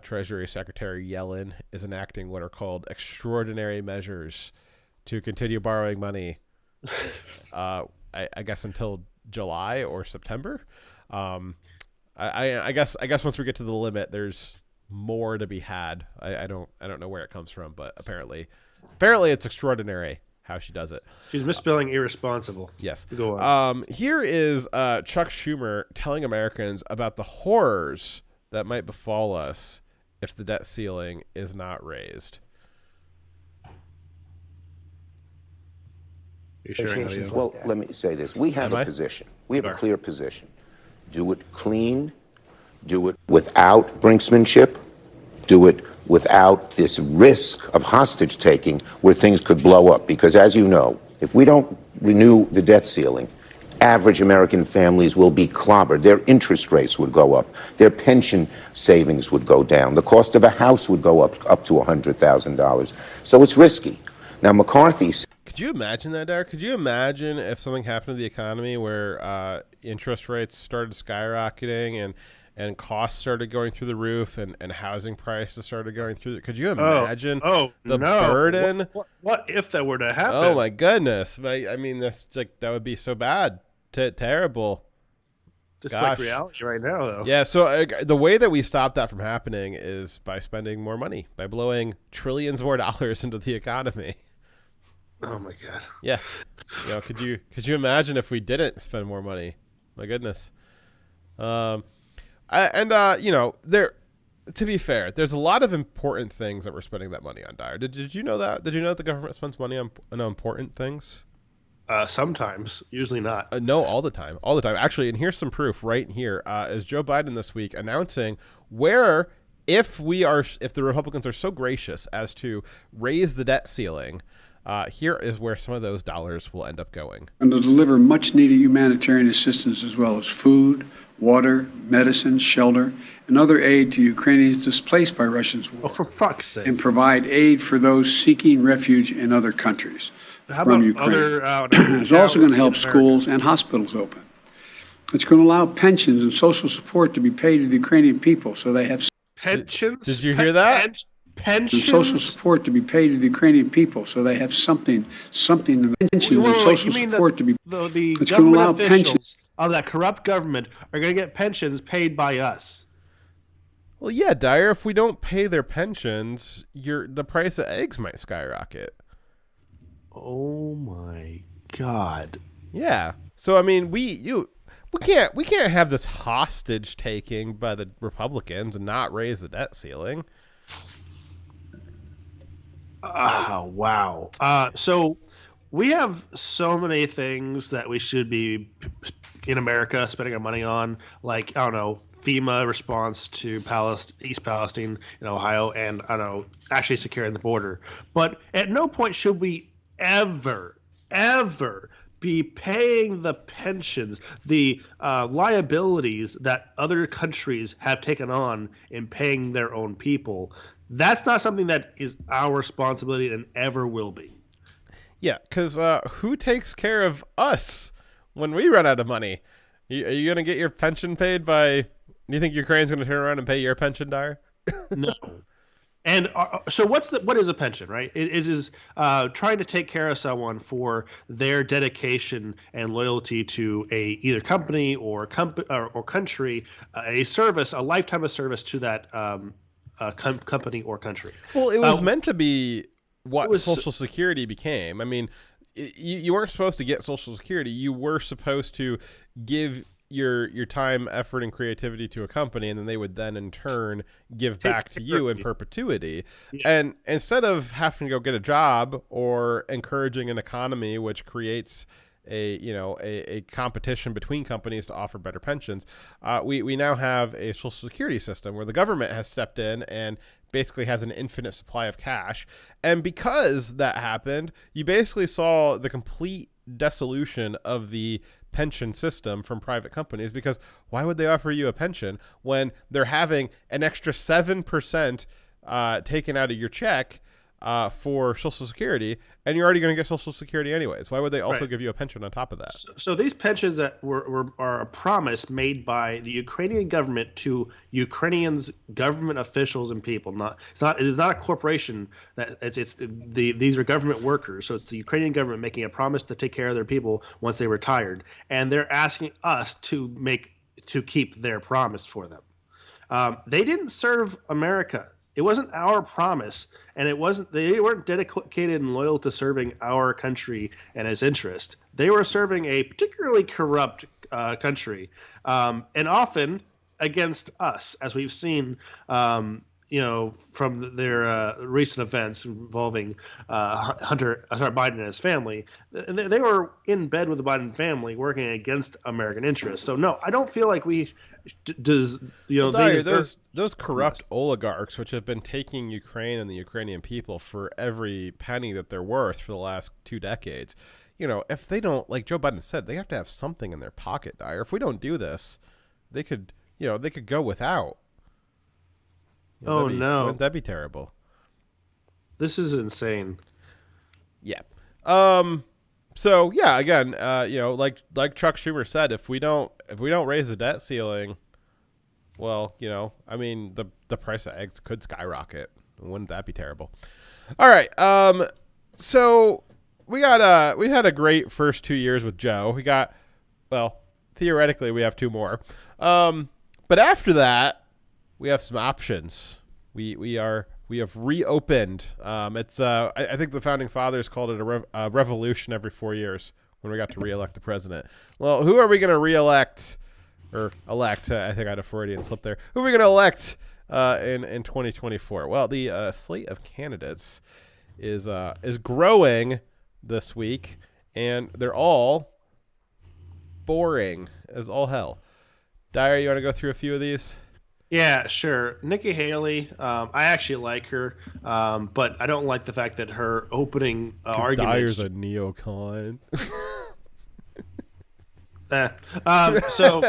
Treasury Secretary Yellen is enacting what are called extraordinary measures to continue borrowing money. I guess until July or September. I guess once we get to the limit, there's more to be had. I don't know where it comes from, but apparently it's extraordinary how she does it. She's misspelling irresponsible. Yes. Go on. Here is Chuck Schumer telling Americans about the horrors that might befall us if the debt ceiling is not raised. You're sharing audio. Well, let me say this. We have a position. We have a clear position. Do it clean. Do it without brinksmanship. Do it without this risk of hostage taking where things could blow up. Because as you know, if we don't renew the debt ceiling, average American families will be clobbered. Their interest rates would go up. Their pension savings would go down. The cost of a house would go up to $100,000. So it's risky. Now, McCarthy... Could you imagine that, Derek? Could you imagine if something happened to the economy where interest rates started skyrocketing and costs started going through the roof and housing prices started going through? Could you imagine the burden? What if that were to happen? Oh my goodness! I mean, that would be so bad, terrible. Just like reality right now, though. Yeah. So the way that we stop that from happening is by spending more money, by blowing trillions more dollars into the economy. Oh my god. Yeah. Could you imagine if we didn't spend more money? My goodness. There, to be fair, there's a lot of important things that we're spending that money on, Dyer. Did you know that? Did you know that the government spends money on important things? Sometimes, usually not. No, all the time. Actually, and here's some proof right here. Is Joe Biden this week announcing where, if the Republicans are so gracious as to raise the debt ceiling, here is where some of those dollars will end up going. And to deliver much needed humanitarian assistance as well as food, water, medicine, shelter, and other aid to Ukrainians displaced by Russia's war. Oh, for fuck's sake. And provide aid for those seeking refuge in other countries. How from about Ukraine. It's also going to help schools and hospitals open. It's going to allow pensions and social support to be paid to the Ukrainian people so they have pensions. Did you hear that? Pensions and social support to be paid to the Ukrainian people so they have something pensions and social support to be the government officials of that corrupt government are going to get pensions paid by us. Well, yeah, Dyer, if we don't pay their pensions, the price of eggs might skyrocket. Oh my god. Yeah. So I mean, we can't have this hostage taking by the Republicans and not raise the debt ceiling. Oh, wow. So we have so many things that we should be in America spending our money on, like, I don't know, FEMA response to East Palestine in Ohio, and I don't know, actually securing the border. But at no point should we ever be paying the pensions, the liabilities that other countries have taken on in paying their own people. That's not something that is our responsibility and ever will be. Yeah, because who takes care of us when we run out of money? Are you going to get your pension paid by... Do you think Ukraine's going to turn around and pay your pension, Dyer? No. And so what is a pension, right? It is trying to take care of someone for their dedication and loyalty to either company or country, a service, a lifetime of service to that company or country. Well, it was meant to be what Social Security became. I mean, you weren't supposed to get Social Security. You were supposed to give your time, effort, and creativity to a company, and then they would then in turn give back to you in perpetuity. Yeah. And instead of having to go get a job or encouraging an economy which creates a competition between companies to offer better pensions, we now have a Social Security system where the government has stepped in and basically has an infinite supply of cash. And because that happened, you basically saw the complete dissolution of the pension system from private companies, because why would they offer you a pension when they're having an extra 7% taken out of your check for Social Security, and you're already going to get Social Security anyways? Why would they also give you a pension on top of that? So these pensions that are a promise made by the Ukrainian government to Ukrainians, government officials, and people. It is not a corporation. These are government workers. So it's the Ukrainian government making a promise to take care of their people once they retired, and they're asking us to keep their promise for them. They didn't serve America. It wasn't our promise, and they weren't dedicated and loyal to serving our country and its interest. They were serving a particularly corrupt country, and often against us, as we've seen, from their recent events involving Hunter Biden and his family. They were in bed with the Biden family, working against American interests. So no, I don't feel like we those corrupt oligarchs, which have been taking Ukraine and the Ukrainian people for every penny that they're worth for the last 2 decades. If they don't, like Joe Biden said, they have to have something in their pocket, Dyer. If we don't do this, they could go without. Wouldn't that be terrible? This is insane. Yeah. So yeah, again, like Chuck Schumer said, if we don't raise the debt ceiling, well, the price of eggs could skyrocket. Wouldn't that be terrible? All right. So we had a great first 2 years with Joe. Theoretically we have 2 more. But after that, we have some options. We have reopened. I think the founding fathers called it a revolution every 4 years when we got to reelect the president. Well, who are we going to reelect or elect? I think I had a Freudian slip there. Who are we going to elect in 2024? Well, the slate of candidates is growing this week, and they're all boring as all hell. Dyer, you want to go through a few of these? Yeah, sure. Nikki Haley, I actually like her, but I don't like the fact that her opening argument. Dyer's a neocon. So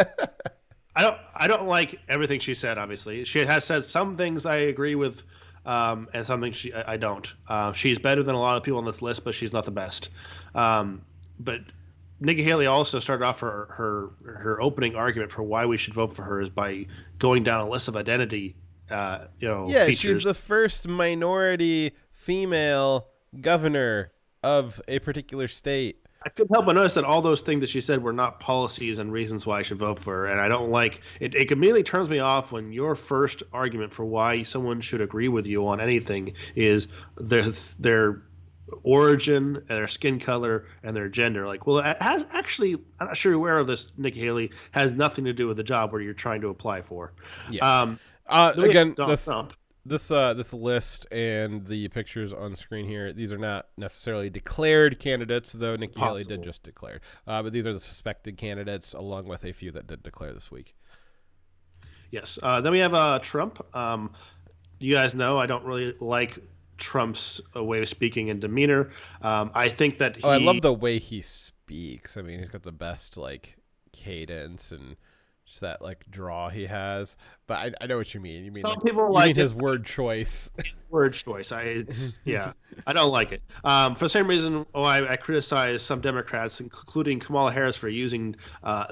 I don't like everything she said. Obviously, she has said some things I agree with, and some things I don't. She's better than a lot of people on this list, but she's not the best. But Nikki Haley also started off her opening argument for why we should vote for her is by going down a list of identity, features. She's the first minority female governor of a particular state. I couldn't help but notice that all those things that she said were not policies and reasons why I should vote for her, and I don't like it. It immediately turns me off when your first argument for why someone should agree with you on anything is their origin and their skin color and their gender. Like, well, it has actually, I'm not sure you're aware of this, Nikki Haley, has nothing to do with the job where you're trying to apply for. Yeah. Again, this list and the pictures on screen here, these are not necessarily declared candidates, though Nikki Haley did just declare. But these are the suspected candidates, along with a few that did declare this week. Yes. Then we have Trump. You guys know I don't really like Trump's way of speaking and demeanor. I think that I love the way he speaks. I mean, he's got the best cadence and just that draw he has. But I know what you mean. You mean some people like his word choice. His word choice. I don't like it. For the same reason, I criticize some Democrats, including Kamala Harris, for using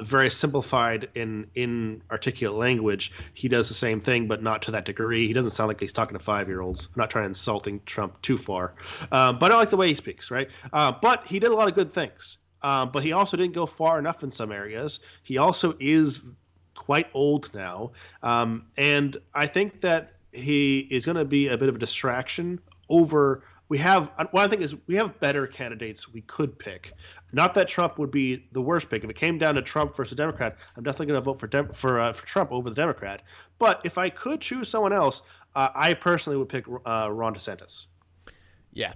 very simplified and inarticulate language. He does the same thing, but not to that degree. He doesn't sound like he's talking to 5-year-olds. I'm not trying to insulting Trump too far, but I like the way he speaks. Right, but he did a lot of good things. But he also didn't go far enough in some areas. He also is quite old now, and I think that he is going to be a bit of a distraction over we have what I think is we have better candidates we could pick. Not that Trump would be the worst pick. If it came down to Trump versus Democrat, I'm definitely going to vote for Trump over the Democrat. But if I could choose someone else, I personally would pick Ron DeSantis. Yeah.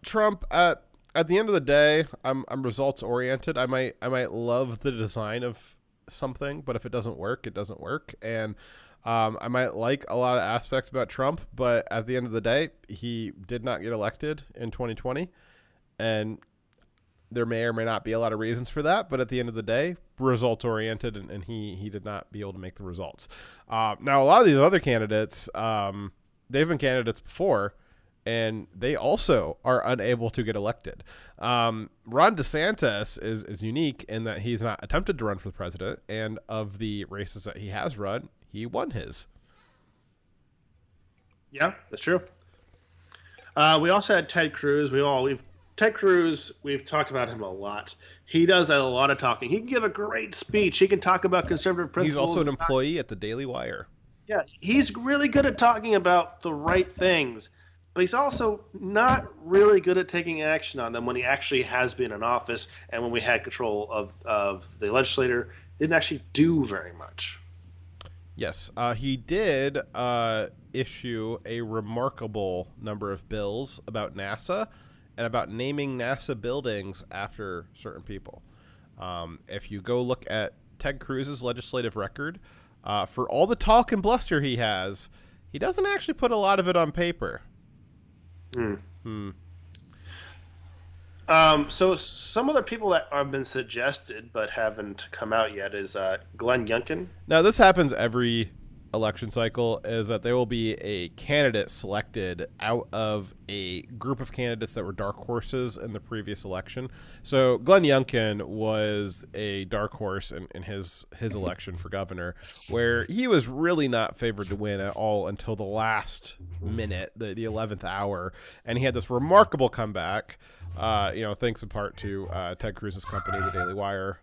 Trump at the end of the day, I'm results oriented. I might love the design of something, but if it doesn't work, it doesn't work. And I might like a lot of aspects about Trump, but at the end of the day, he did not get elected in 2020, and there may or may not be a lot of reasons for that. But at the end of the day, results oriented, and he did not be able to make the results. Now, a lot of these other candidates, they've been candidates before, and they also are unable to get elected. Ron DeSantis is unique in that he's not attempted to run for the president, and of the races that he has run, he won his. Yeah, that's true. We also had Ted Cruz. Ted Cruz, we've talked about him a lot. He does a lot of talking. He can give a great speech. He can talk about conservative principles. He's also an employee at the Daily Wire. Yeah, he's really good at talking about the right things, but he's also not really good at taking action on them when he actually has been in office and when we had control of the legislature. Didn't actually do very much. Yes, he did issue a remarkable number of bills about NASA and about naming NASA buildings after certain people. If you go look at Ted Cruz's legislative record, for all the talk and bluster he has, he doesn't actually put a lot of it on paper. So some other people that have been suggested but haven't come out yet is Glenn Youngkin. Now, this happens every election cycle, is that there will be a candidate selected out of a group of candidates that were dark horses in the previous election. So Glenn Youngkin was a dark horse in his election for governor, where he was really not favored to win at all until the last minute, the 11th hour, and he had this remarkable comeback. Thanks in part to Ted Cruz's company, the Daily Wire,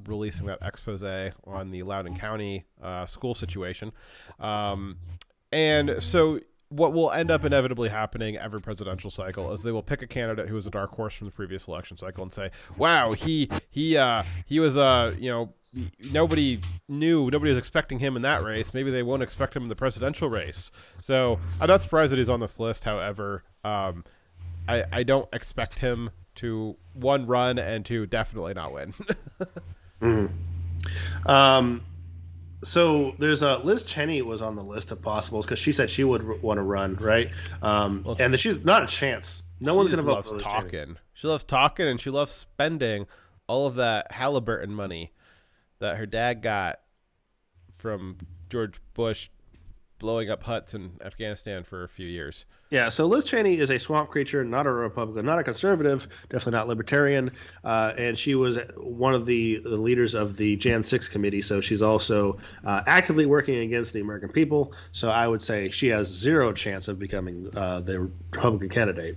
releasing that expose on the Loudoun County school situation. And so what will end up inevitably happening every presidential cycle is they will pick a candidate who was a dark horse from the previous election cycle and say, wow, he was, nobody was expecting him in that race. Maybe they won't expect him in the presidential race. So I'm not surprised that he's on this list. However, I don't expect him to, one, run, and two, definitely not win. So there's Liz Cheney was on the list of possibles because she said she would want to run, right? And she's not a chance. No one's going to vote for Liz Cheney. She loves talking, and she loves spending all of that Halliburton money that her dad got from George Bush blowing up huts in Afghanistan for a few years. Yeah, so Liz Cheney is a swamp creature, not a Republican, not a conservative, definitely not libertarian, and she was one of the leaders of the Jan 6 committee, so she's also actively working against the American people, so I would say she has zero chance of becoming the Republican candidate.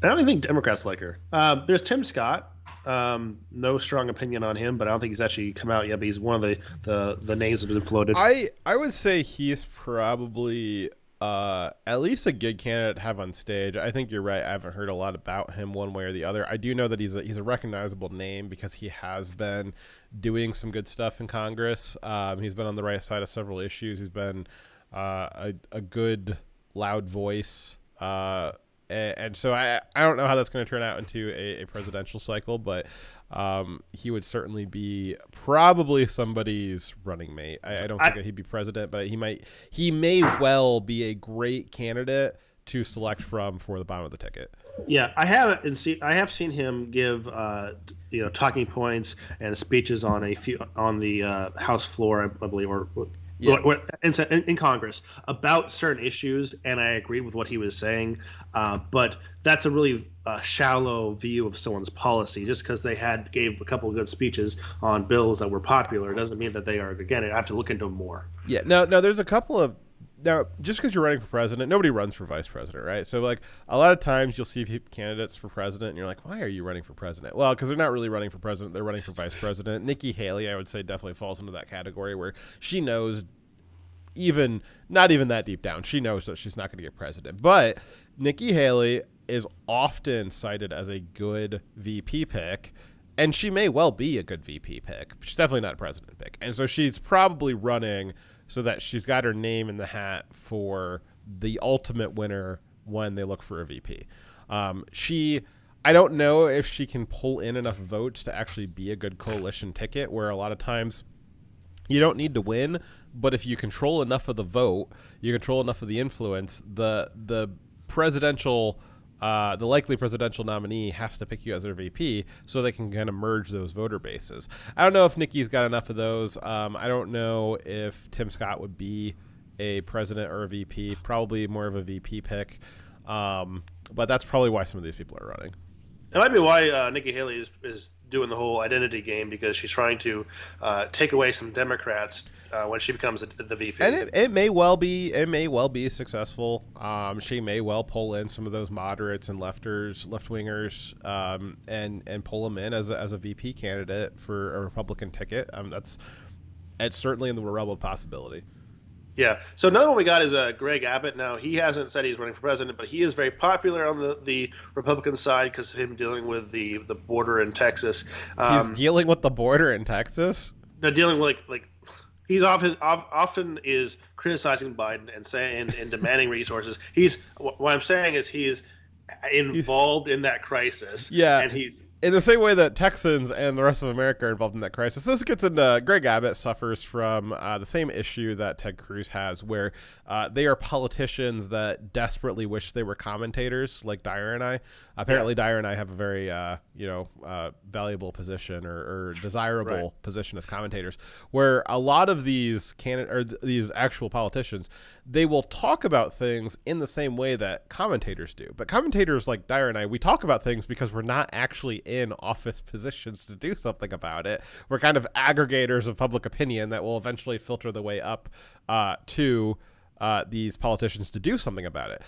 I don't even think Democrats like her. There's Tim Scott. No strong opinion on him, but I don't think he's actually come out yet, but he's one of the names that have been floated. I would say he's probably at least a good candidate to have on stage. I think you're right. I haven't heard a lot about him one way or the other. I do know that he's a recognizable name because he has been doing some good stuff in Congress. He's been on the right side of several issues. He's been a good, loud voice. And so I don't know how that's going to turn out into a presidential cycle, but he would certainly be probably somebody's running mate. I don't think that he'd be president, but he may well be a great candidate to select from for the bottom of the ticket. Yeah, I have seen him give talking points and speeches on the House floor, I believe, or in Congress about certain issues, and I agreed with what he was saying. But that's a really shallow view of someone's policy. Just because they gave a couple of good speeches on bills that were popular doesn't mean that they are. Again, I have to look into them more. Yeah. No. There's a couple of. Now, just because you're running for president, nobody runs for vice president, right? So, like, a lot of times you'll see candidates for president, and you're like, why are you running for president? Well, because they're not really running for president. They're running for vice president. Nikki Haley, I would say, definitely falls into that category where she knows not even that deep down, she knows that she's not going to get president. But Nikki Haley is often cited as a good VP pick, and she may well be a good VP pick. She's definitely not a president pick. And so she's probably running so that she's got her name in the hat for the ultimate winner when they look for a VP. I don't know if she can pull in enough votes to actually be a good coalition ticket, where a lot of times you don't need to win, but if you control enough of the vote, you control enough of the influence, the likely presidential nominee has to pick you as their VP so they can kind of merge those voter bases. I don't know if Nikki's got enough of those. I don't know if Tim Scott would be a president or a VP, probably more of a VP pick. But that's probably why some of these people are running. It might be why Nikki Haley is doing the whole identity game, because she's trying to take away some Democrats when she becomes the VP. And it may well be successful. She may well pull in some of those moderates and left wingers, and pull them in as a VP candidate for a Republican ticket. It's certainly in the realm of possibility. Yeah. So another one we got is Greg Abbott. Now, he hasn't said he's running for president, but he is very popular on the Republican side because of him dealing with the border in Texas. He's dealing with the border in Texas? No, dealing with like he's often is criticizing Biden and saying and demanding resources. What I'm saying is he's involved in that crisis. Yeah. And he's in the same way that Texans and the rest of America are involved in that crisis. This gets into Greg Abbott suffers from the same issue that Ted Cruz has, where they are politicians that desperately wish they were commentators, like Dyer and I. Apparently, Dyer and I have a very valuable position or desirable position as commentators, where a lot of these these actual politicians, they will talk about things in the same way that commentators do. But commentators like Dyer and I, we talk about things because we're not actually in office positions to do something about it. We're kind of aggregators of public opinion that will eventually filter the way up to these politicians to do something about it.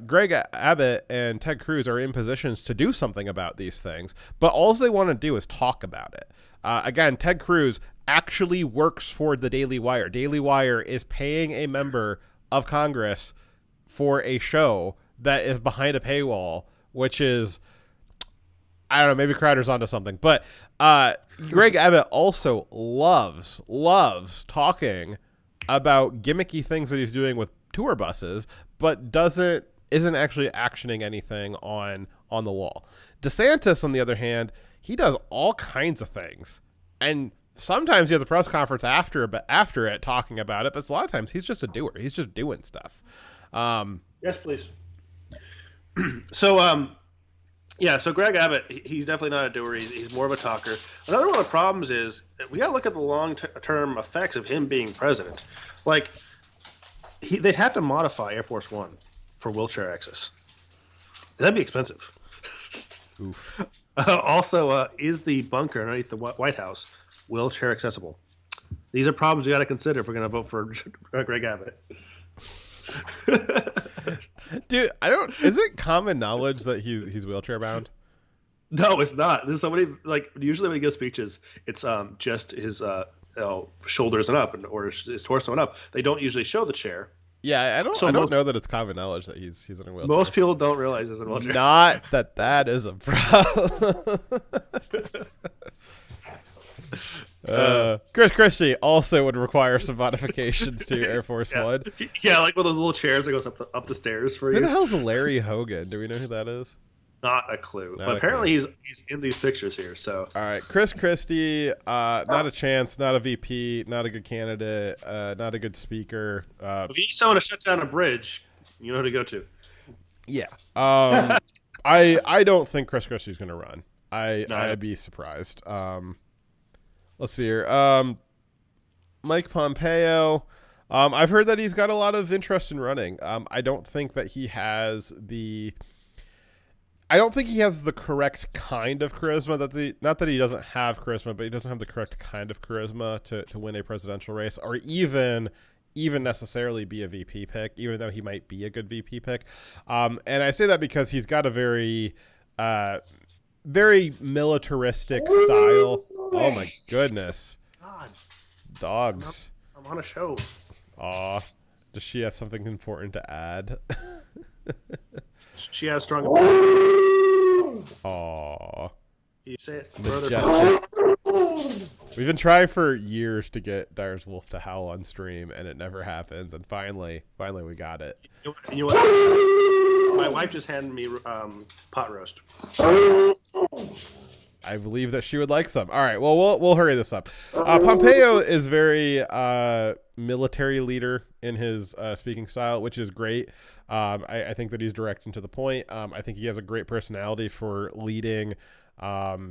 Greg Abbott and Ted Cruz are in positions to do something about these things, but all they want to do is talk about it. Again, Ted Cruz actually works for the Daily Wire. Daily Wire is paying a member of Congress for a show that is behind a paywall, which is, I don't know, maybe Crowder's onto something. But Greg Abbott also loves talking about gimmicky things that he's doing with tour buses, but isn't actually actioning anything on the wall. DeSantis, on the other hand, he does all kinds of things, and sometimes he has a press conference after it talking about it, but a lot of times he's just a doer. He's just doing stuff. Yes, please. So Greg Abbott, he's definitely not a doer. He's more of a talker. Another one of the problems is we got to look at the long-term effects of him being president. Like, they'd have to modify Air Force One for wheelchair access. That'd be expensive. Oof. Also, is the bunker underneath the White House wheelchair accessible? These are problems we got to consider if we're going to vote for Greg Abbott. Dude, is it common knowledge that he's wheelchair bound? No, it's not. There's somebody, like, usually when he gives speeches, it's just his shoulders and up, or his torso and up. They don't usually show the chair. Yeah, I don't know that it's common knowledge that he's in a wheelchair. Most people don't realize he's in a wheelchair. Not that is a problem. Chris Christie also would require some modifications to Air Force One. Yeah, like one of those little chairs that goes up the stairs for you. Who the hell's Larry Hogan? Do we know who that is? Not a clue. But apparently he's in these pictures here. So all right, Chris Christie, not a chance, not a VP, not a good candidate, not a good speaker. If you need someone to shut down a bridge, you know who to go to. Yeah. I don't think Chris Christie's going to run. I'd be surprised. Let's see here. Mike Pompeo. I've heard that he's got a lot of interest in running. I don't think that he has the correct kind of charisma. Not that he doesn't have charisma, but he doesn't have the correct kind of charisma to win a presidential race, or even necessarily be a VP pick, even though he might be a good VP pick. And I say that because he's got a very militaristic style. Oh my goodness. God. Dogs. I'm on a show. Aw. Does she have something important to add? She has strong. Aw. You say it. Majestic. We've been trying for years to get Dyer's Wolf to howl on stream, and it never happens. And finally we got it. You know what? My wife just handed me pot roast. I believe that she would like some. All right, well, we'll hurry this up. Pompeo is very military leader in his speaking style, which is great. I think that he's direct and to the point. I think he has a great personality for leading. I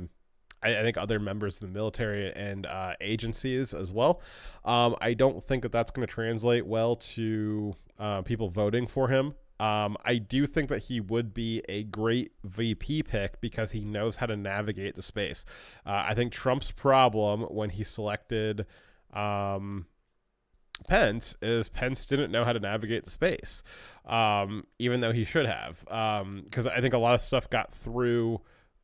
think other members of the military and agencies as well. I don't think that that's going to translate well to people voting for him. I do think that he would be a great VP pick because he knows how to navigate the space. I think Trump's problem when he selected Pence is Pence didn't know how to navigate the space, even though he should have. Because I think a lot of stuff got through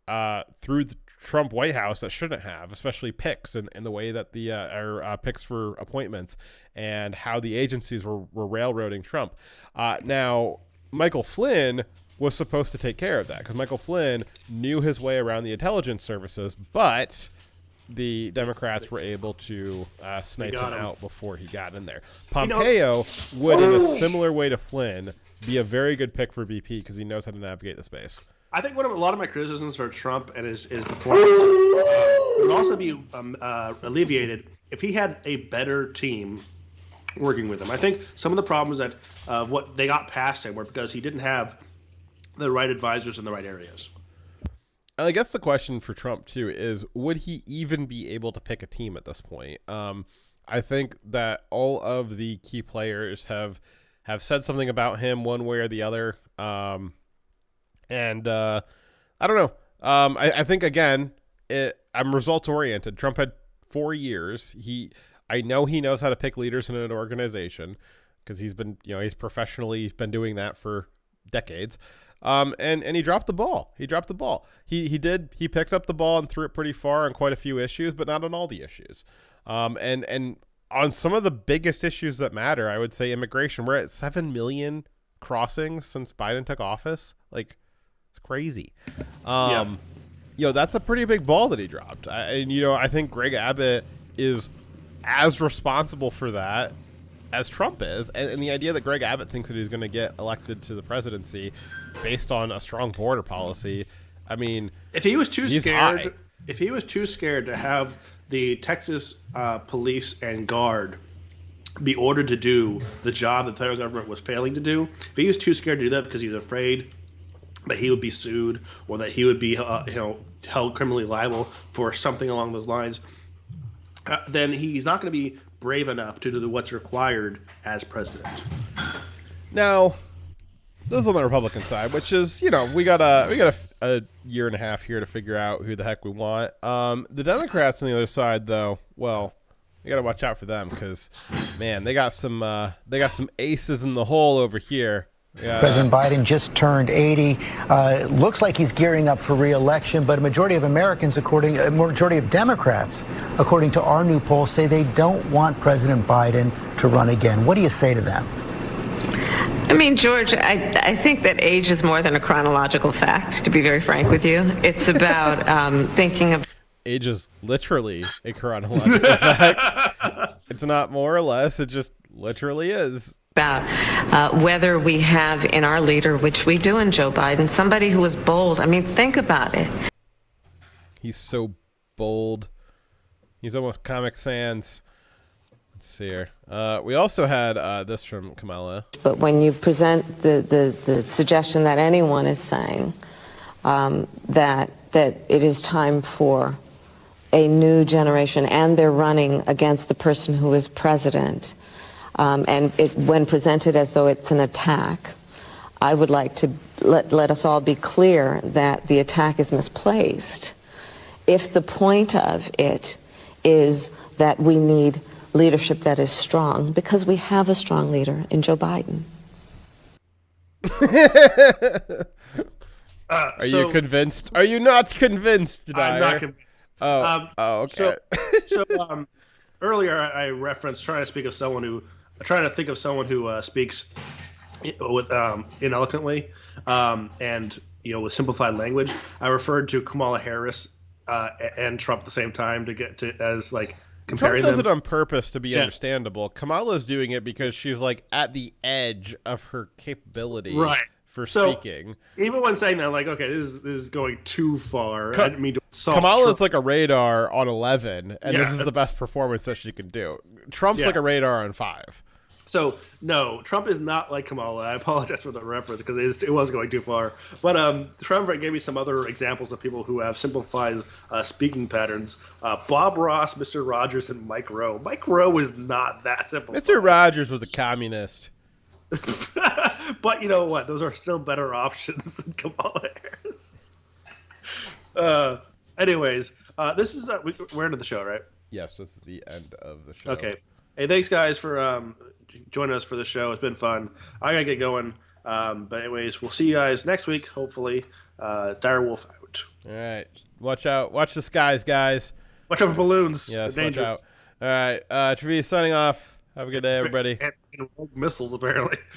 the Trump White House that shouldn't have, especially picks and the way that the picks for appointments and how the agencies were railroading Trump. Now, Michael Flynn was supposed to take care of that because Michael Flynn knew his way around the intelligence services, but the Democrats were able to snipe him out before he got in there. Pompeo would, in a similar way to Flynn, be a very good pick for VP because he knows how to navigate the space. I think a lot of my criticisms for Trump and his performance would also be alleviated if he had a better team working with him. I think some of the problems that what they got past him were because he didn't have the right advisors in the right areas. I guess the question for Trump too is, would he even be able to pick a team at this point? I think that all of the key players have said something about him one way or the other. And I don't know. I think, again, I'm results oriented. Trump had 4 years. I know he knows how to pick leaders in an organization because he's been doing that for decades. And he dropped the ball. He picked up the ball and threw it pretty far on quite a few issues, but not on all the issues. And on some of the biggest issues that matter, I would say immigration. We're at 7 million crossings since Biden took office. Like, it's crazy. That's a pretty big ball that he dropped. I think Greg Abbott is as responsible for that as Trump is. And the idea that Greg Abbott thinks that he's going to get elected to the presidency based on a strong border policy, I mean, if he was too scared to have the Texas police and guard be ordered to do the job the federal government was failing to do, if he was too scared to do that because he was afraid that he would be sued or that he would be held criminally liable for something along those lines, then he's not going to be brave enough to do what's required as president. Now, this is on the Republican side, which is, we got a year and a half here to figure out who the heck we want. The Democrats on the other side, though, well, we got to watch out for them because, man, they got some aces in the hole over here. Yeah. President Biden just turned 80. Looks like he's gearing up for re-election, but a majority of Americans, a majority of Democrats, according to our new poll, say they don't want President Biden to run again. What do you say to them? I mean, George, I think that age is more than a chronological fact, to be very frank with you. It's about thinking of... Age is literally a chronological fact. It's not more or less. It just literally is. About whether we have in our leader, which we do in Joe Biden, somebody who is bold. I mean, think about it. He's so bold. He's almost Comic Sans. Let's see here. We also had this from Kamala. But when you present the suggestion that anyone is saying that it is time for a new generation and they're running against the person who is president, and when presented as though it's an attack, I would like to let us all be clear that the attack is misplaced. If the point of it is that we need leadership that is strong, because we have a strong leader in Joe Biden. Are you convinced? Are you not convinced, Dyer? I'm not convinced. Okay. So earlier I referenced trying to speak of someone who trying to think of someone who speaks with ineloquently and with simplified language. I referred to Kamala Harris and Trump at the same time to get to as like comparing Trump does them. it on purpose to be understandable. Kamala's doing it because she's like at the edge of her capability for speaking. Even when saying that, like, okay, this is going too far. I didn't mean to insult Kamala's Trump. like a radar on 11, and this is the best performance that she can do. Trump's like a radar on 5. So, no, Trump is not like Kamala. I apologize for the reference because it was going too far. But Trump gave me some other examples of people who have simplified speaking patterns. Bob Ross, Mr. Rogers, and Mike Rowe. Mike Rowe is not that simple. Mr. Rogers was a communist. But you know what? Those are still better options than Kamala Harris. Anyways, this is we're into the show, right? Yes, this is the end of the show. Okay. Hey, thanks guys for joining us for the show. It's been fun. I gotta get going. But anyways, we'll see you guys next week. Hopefully, Dire Wolf out. All right, watch out. Watch the skies, guys. Watch out for balloons. Yes, They're watch dangerous. out. All right, Travis signing off. Have a good day, everybody. And missiles, apparently.